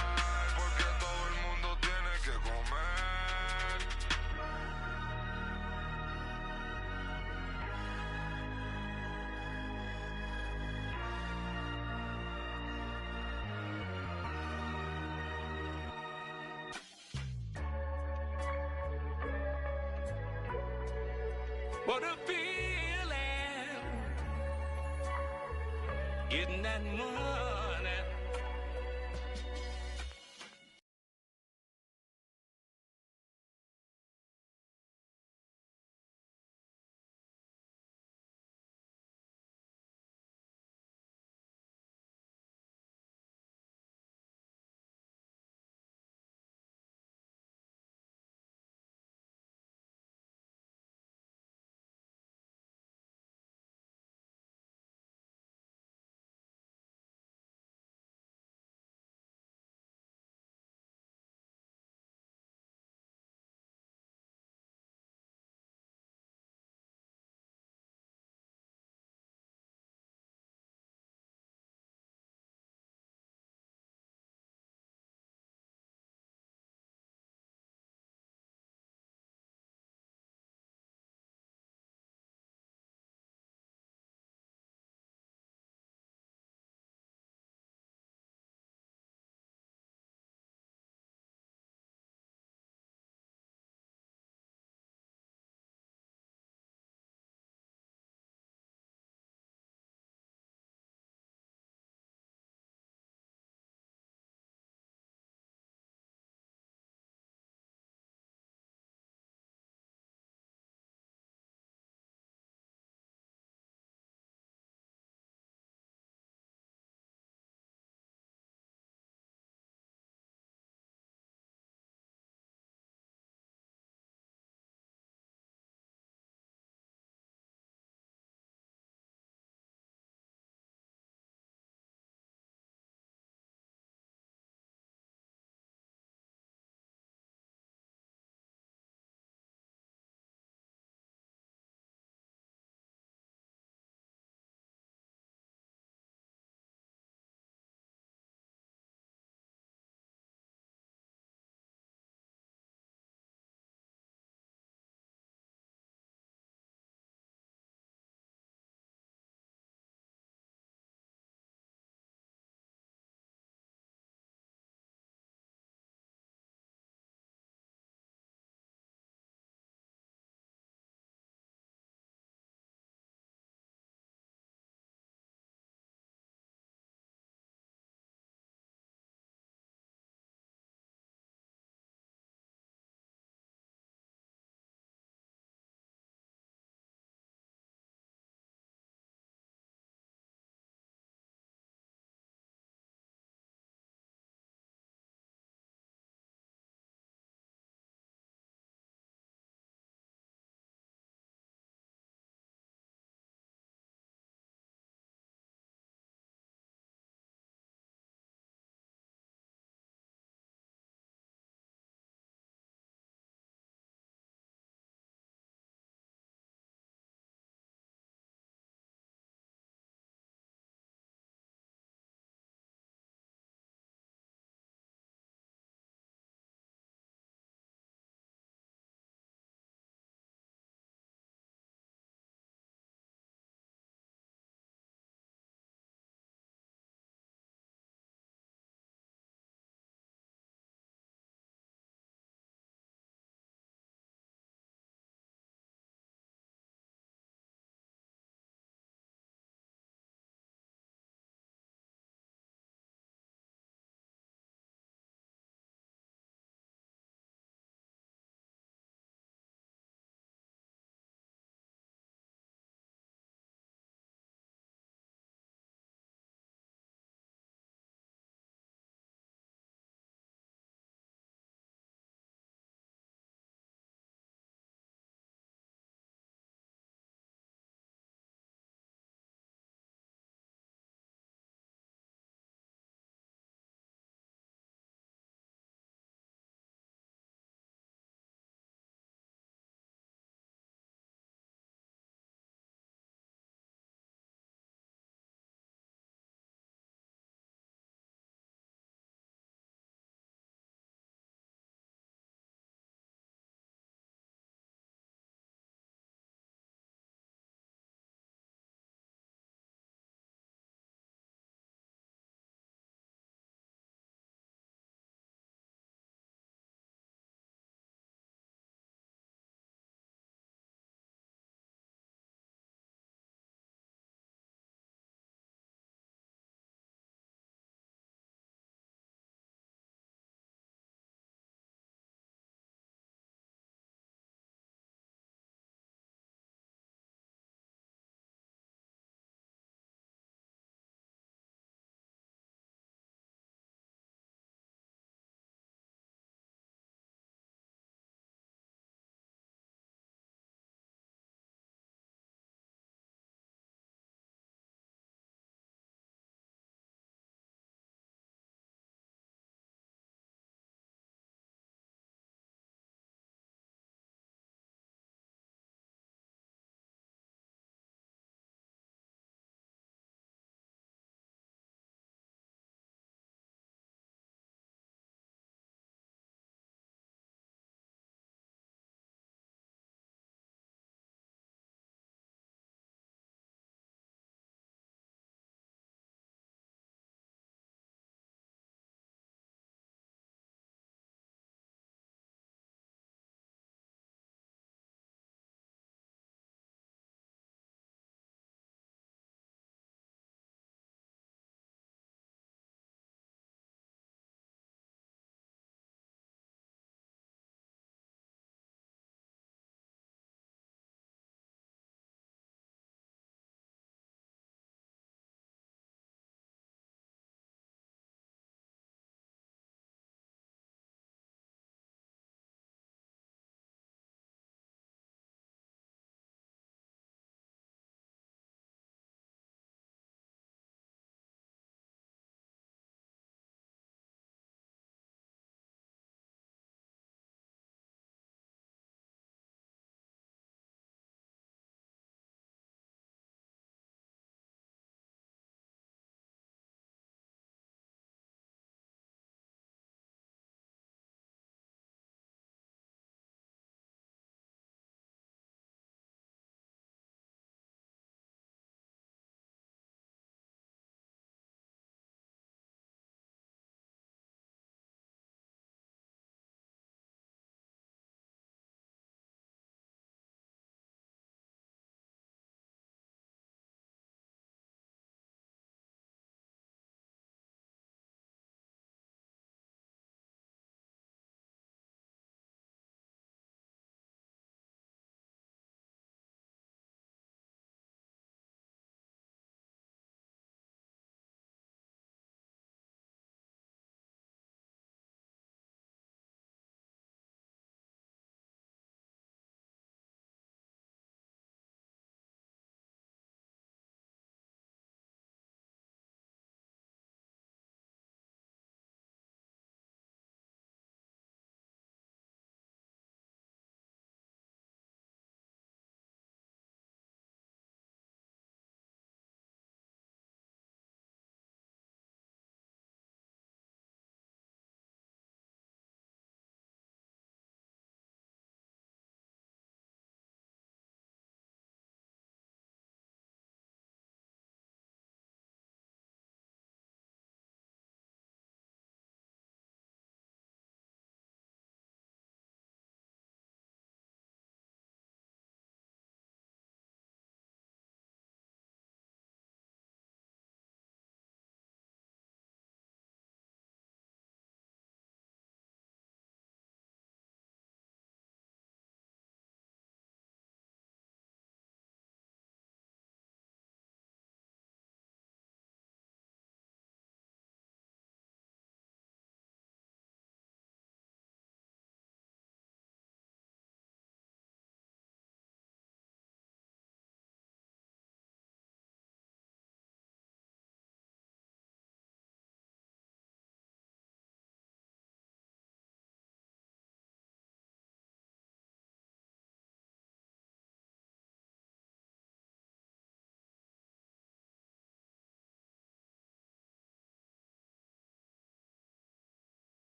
What a feeling, getting that money.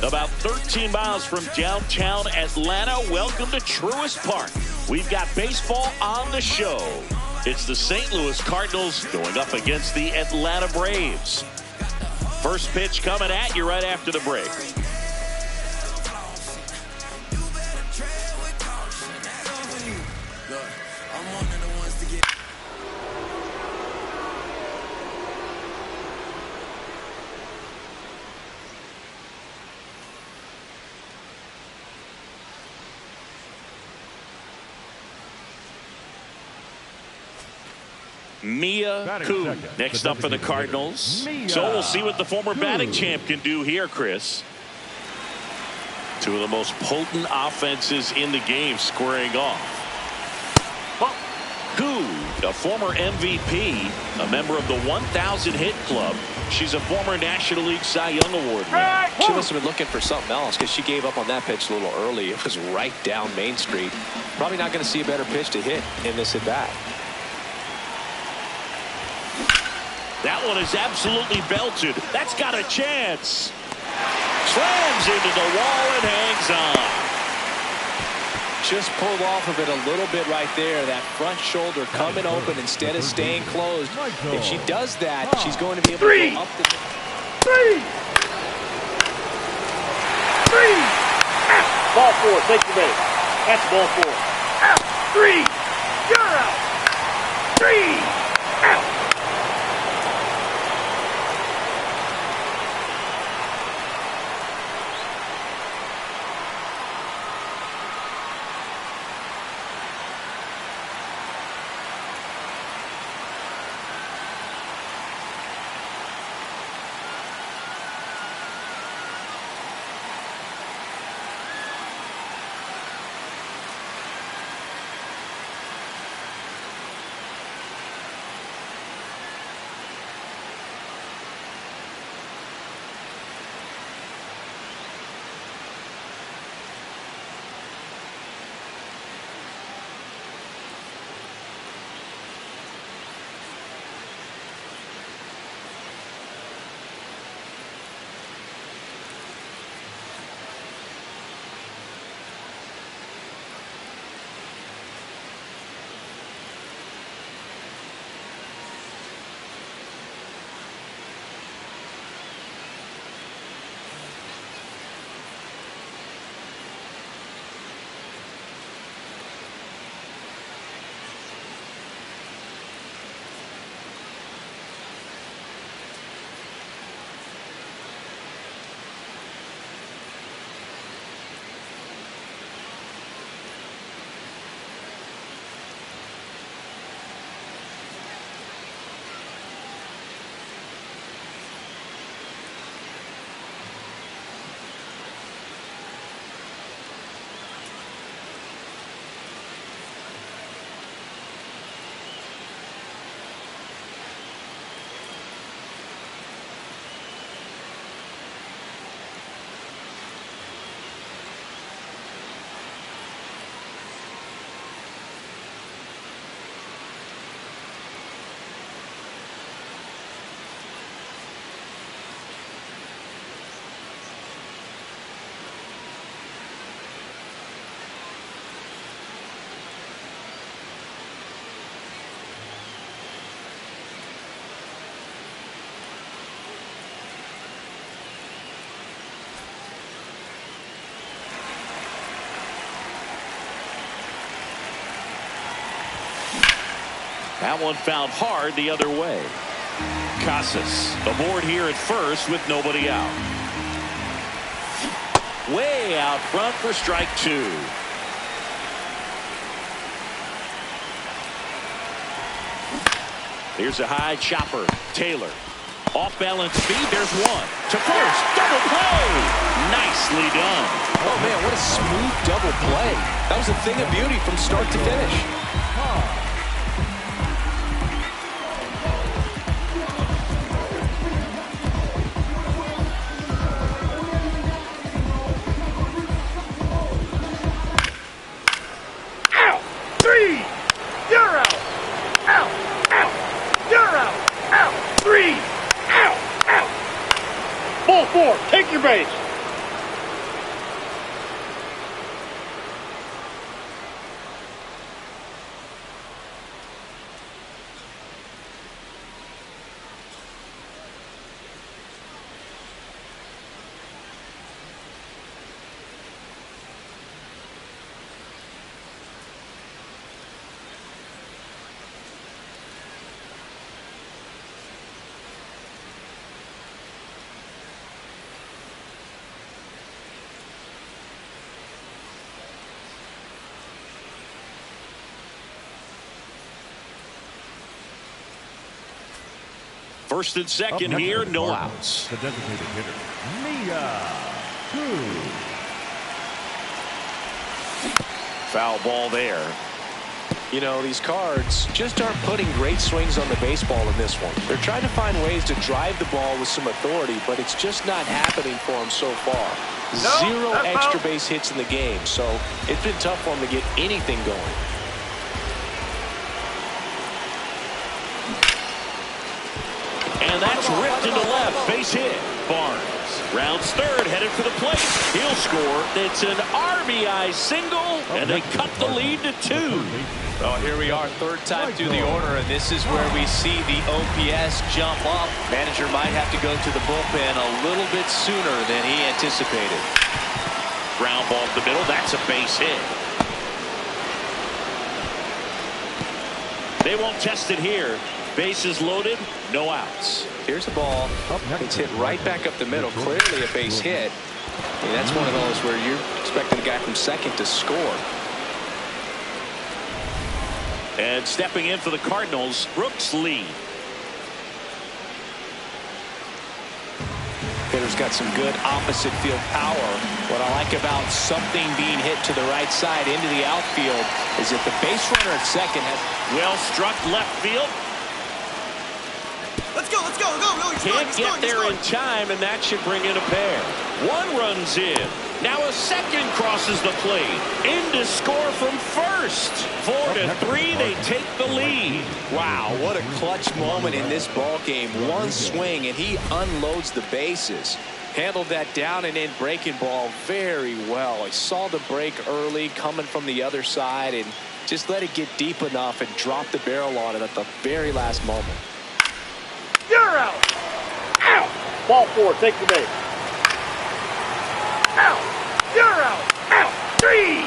About 13 miles from downtown Atlanta, welcome to Truist Park. We've got baseball on the show. It's the St. Louis Cardinals going up against the Atlanta Braves. First pitch coming at you right after the break. Mia Koo next up for the Cardinals. So we'll see what the former batting champ can do here, Chris. Two of the most potent offenses in the game squaring off. Koo, a former MVP, a member of the 1,000 hit club. She's a former National League Cy Young Award winner. She must have been looking for something else because she gave up on that pitch a little early. It was right down Main Street. Probably not going to see a better pitch to hit in this at bat. That one is absolutely belted. That's got a chance. Slams into the wall and hangs on. Just pulled off of it a little bit right there. That front shoulder coming open instead of staying closed. If she does that, she's going to be able to go up the... Three. Ball four. Take the base. That's ball four. Out. Three. You're out. Three. Out. That one fouled hard the other way. Casas aboard here at first with nobody out. Way out front for strike two. Here's a high chopper. Taylor. Off-balance speed, there's one. To first, double play. Nicely done. Oh, man, what a smooth double play. That was a thing of beauty from start to finish. Out. 3. You're out. Out. Out. You're out. Out. 3. Out. Out. Ball 4. Take your base. First and second here, no outs. The designated hitter, Mia Cruz. Foul ball there. You know, these Cards just aren't putting great swings on the baseball in this one. They're trying to find ways to drive the ball with some authority, but it's just not happening for them so far. Zero extra base hits in the game, so it's been tough for them to get anything going. And that's ripped into left. Base hit. Barnes rounds third, headed for the plate. He'll score. It's an RBI single, and they cut the lead to 2. Well, here we are, third time through the order, and this is where we see the OPS jump up. Manager might have to go to the bullpen a little bit sooner than he anticipated. Ground ball up the middle. That's a base hit. They won't test it here. Bases loaded, no outs. Here's the ball. It's hit right back up the middle. Clearly a base hit. I mean, that's one of those where you're expecting a guy from second to score. And stepping in for the Cardinals, Brooks Lee. Hitter's got some good opposite field power. What I like about something being hit to the right side into the outfield is that the base runner at second has well struck left field. Let's go, let's go, go. Can't get there in time, and that should bring in a pair. One runs in. Now a second crosses the plate. In to score from first. 4-3, they take the lead. Wow, what a clutch moment in this ball game. One swing, and he unloads the bases. Handled that down and in breaking ball very well. He saw the break early coming from the other side and just let it get deep enough and drop the barrel on it at the very last moment. You're out. Out. Ball 4. Take the base. Out. You're out. Out. 3.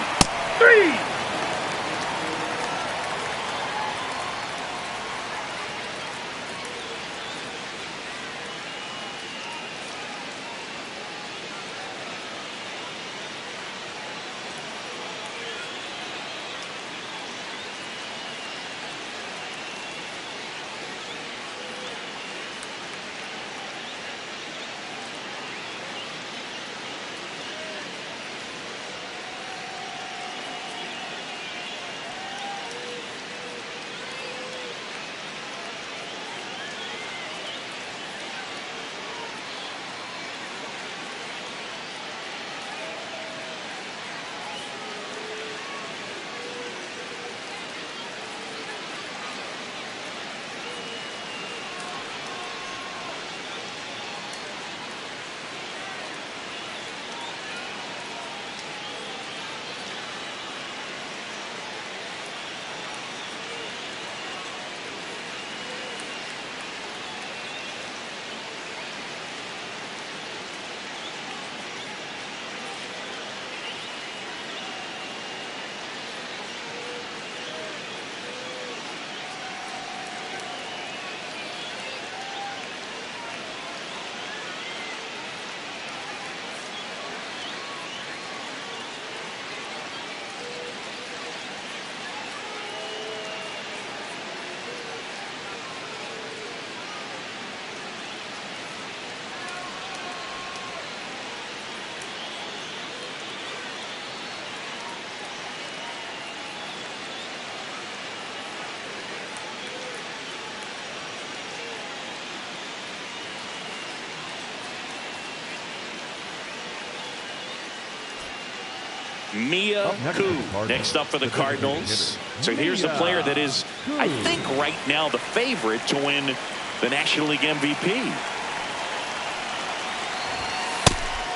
Mia Koo next up for the Cardinals. So here's the player that is, I think, right now the favorite to win the National League MVP.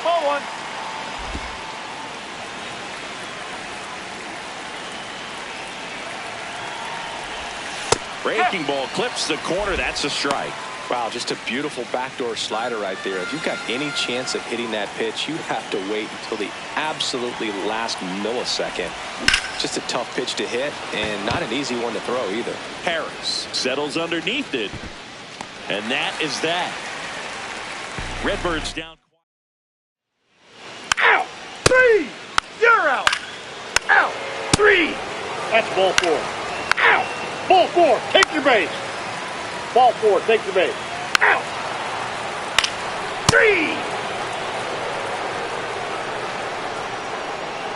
Ball one. Breaking ball clips the corner. That's a strike. Wow, just a beautiful backdoor slider right there. If you've got any chance of hitting that pitch, you have to wait until the absolutely last millisecond. Just a tough pitch to hit and not an easy one to throw either. Harris settles underneath it. And that is that. Redbirds down. Out. 3. You're out. Out. 3. That's ball 4. Out. Ball 4. Take your base. Ball 4. Take your base. Out. 3.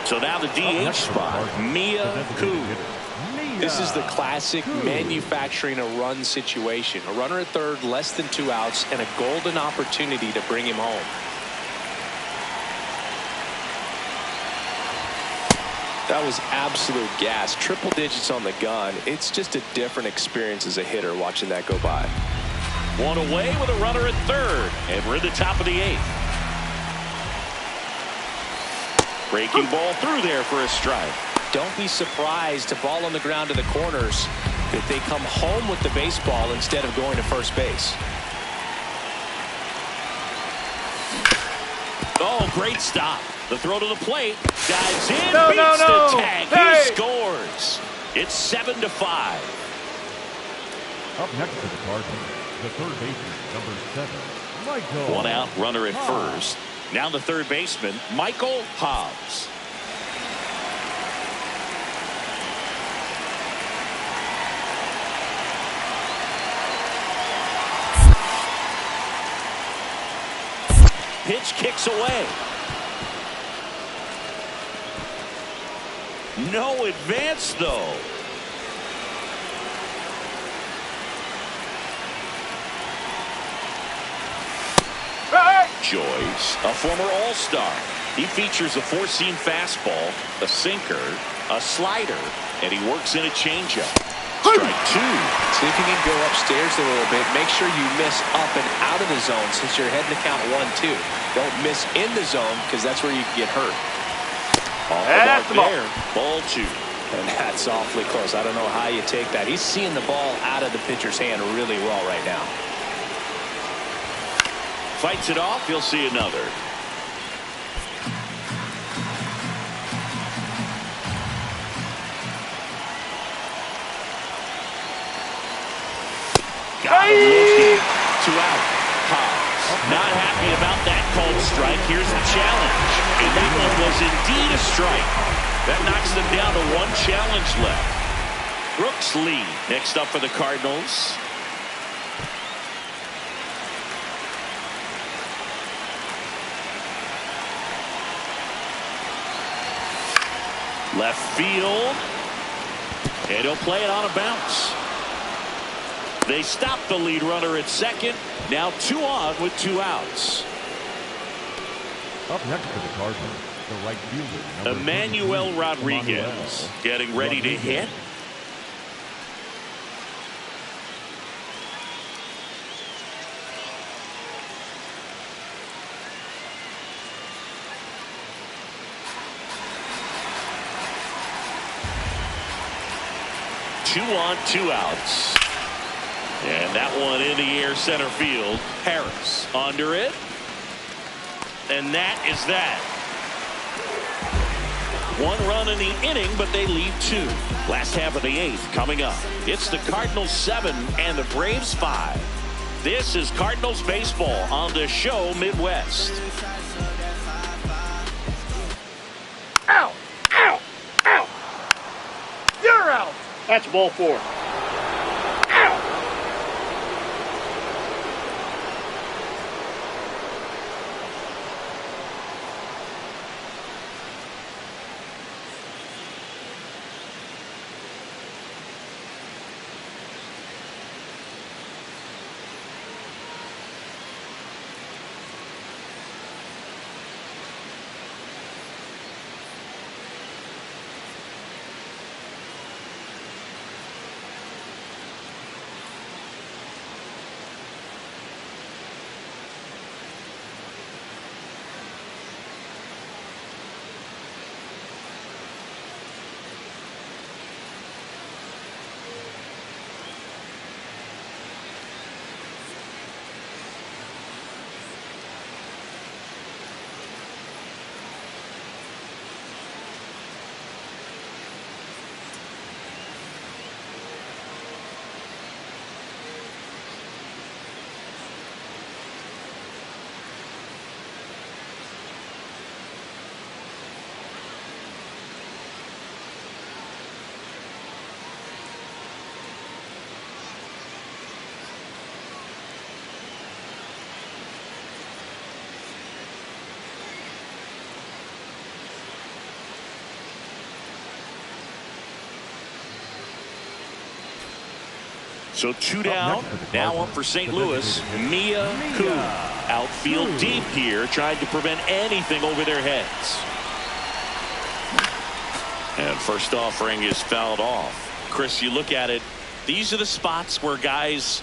So now the DH spot, Mia Koo. This is the classic manufacturing a run situation. A runner at third, less than 2 outs, and a golden opportunity to bring him home. That was absolute gas. Triple digits on the gun. It's just a different experience as a hitter watching that go by. One away with a runner at third. And we're at the top of the 8th. Breaking ball through there for a strike. Don't be surprised to ball on the ground to the corners that they come home with the baseball instead of going to first base. Oh, great stop. The throw to the plate. Dives in, No, beats no. the tag. Hey. He scores. It's 7-5. Up next to the Cardinals, the third baseman, number 7, Michael. One out, runner at first. Now the third baseman, Michael Hobbs. Pitch kicks away. No advance, though. Joyce, a former All-Star. He features a four-seam fastball, a sinker, a slider, and he works in a changeup. Strike 2. See if you can go upstairs a little bit. Make sure you miss up and out of the zone since you're heading to count 1-2. Don't miss in the zone because that's where you can get hurt. Off That's the the mark ball. there. Ball 2. And that's awfully close. I don't know how you take that. He's seeing the ball out of the pitcher's hand really well right now. Fights it off. You'll see another. Got him looking. 2 out. Hobbs not happy about that called strike. Here's the challenge. And that one was indeed a strike. That knocks them down to 1 challenge left. Brooks Lee next up for the Cardinals. Left field. And he'll play it on a bounce. They stop the lead runner at second. Now 2 on with 2 outs. Up next to the Cardinals, the right fielder, number Emmanuel 33, Rodriguez getting ready to hit. Two on, 2 outs. And that one in the air center field. Harris under it. And that is that. 1 run in the inning, but they lead 2. Last half of the 8th coming up. It's the Cardinals 7 and the Braves 5. This is Cardinals baseball on the show Midwest. Out. Out. Out. You're out. That's ball 4. Out. So 2 down. Now up for St. Louis. Mia Koo. Outfield deep here, trying to prevent anything over their heads. And first offering is fouled off. Chris, you look at it, these are the spots where guys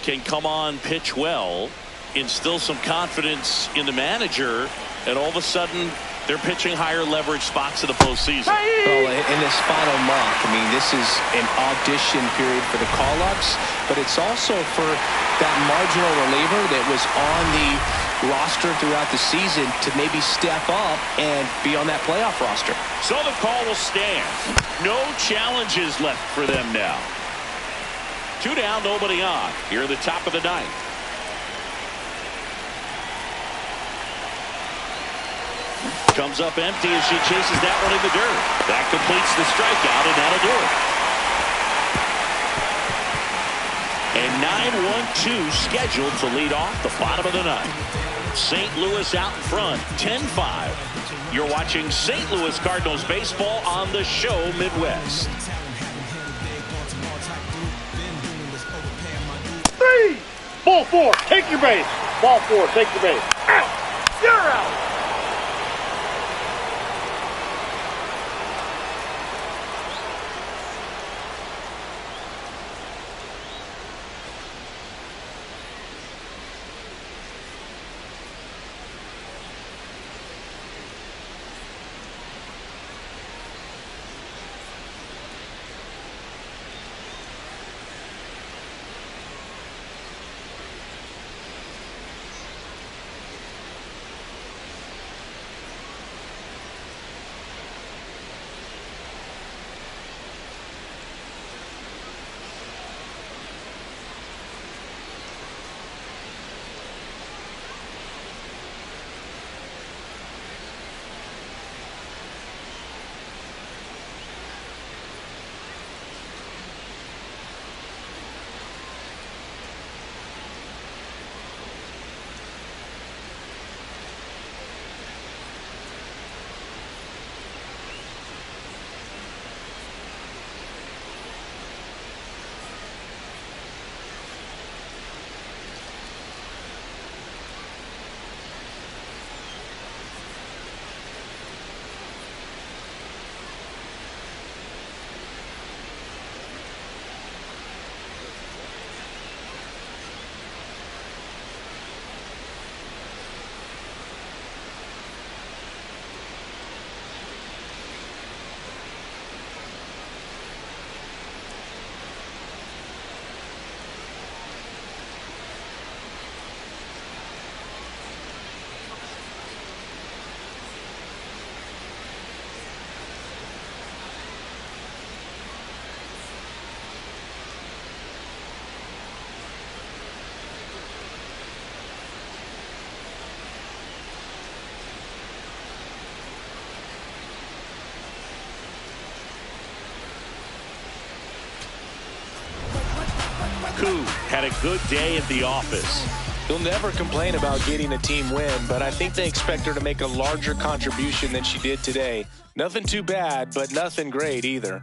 can come on, pitch well, instill some confidence in the manager, and all of a sudden they're pitching higher leverage spots in the postseason. Well, in this final month, I mean, this is an audition period for the call-ups, but it's also for that marginal reliever that was on the roster throughout the season to maybe step up and be on that playoff roster. So the call will stand. No challenges left for them now. 2 down, nobody on. Here at the top of the ninth. Comes up empty as she chases that one in the dirt. That completes the strikeout, and that'll do it. And 9-1-2 scheduled to lead off the bottom of the ninth. St. Louis out in front, 10-5. You're watching St. Louis Cardinals baseball on the show Midwest. 3, ball 4, take your base. Ball 4, take your base. Out. You're out. Koo had a good day at the office. He'll never complain about getting a team win, but I think they expect her to make a larger contribution than she did today. Nothing too bad, but nothing great either.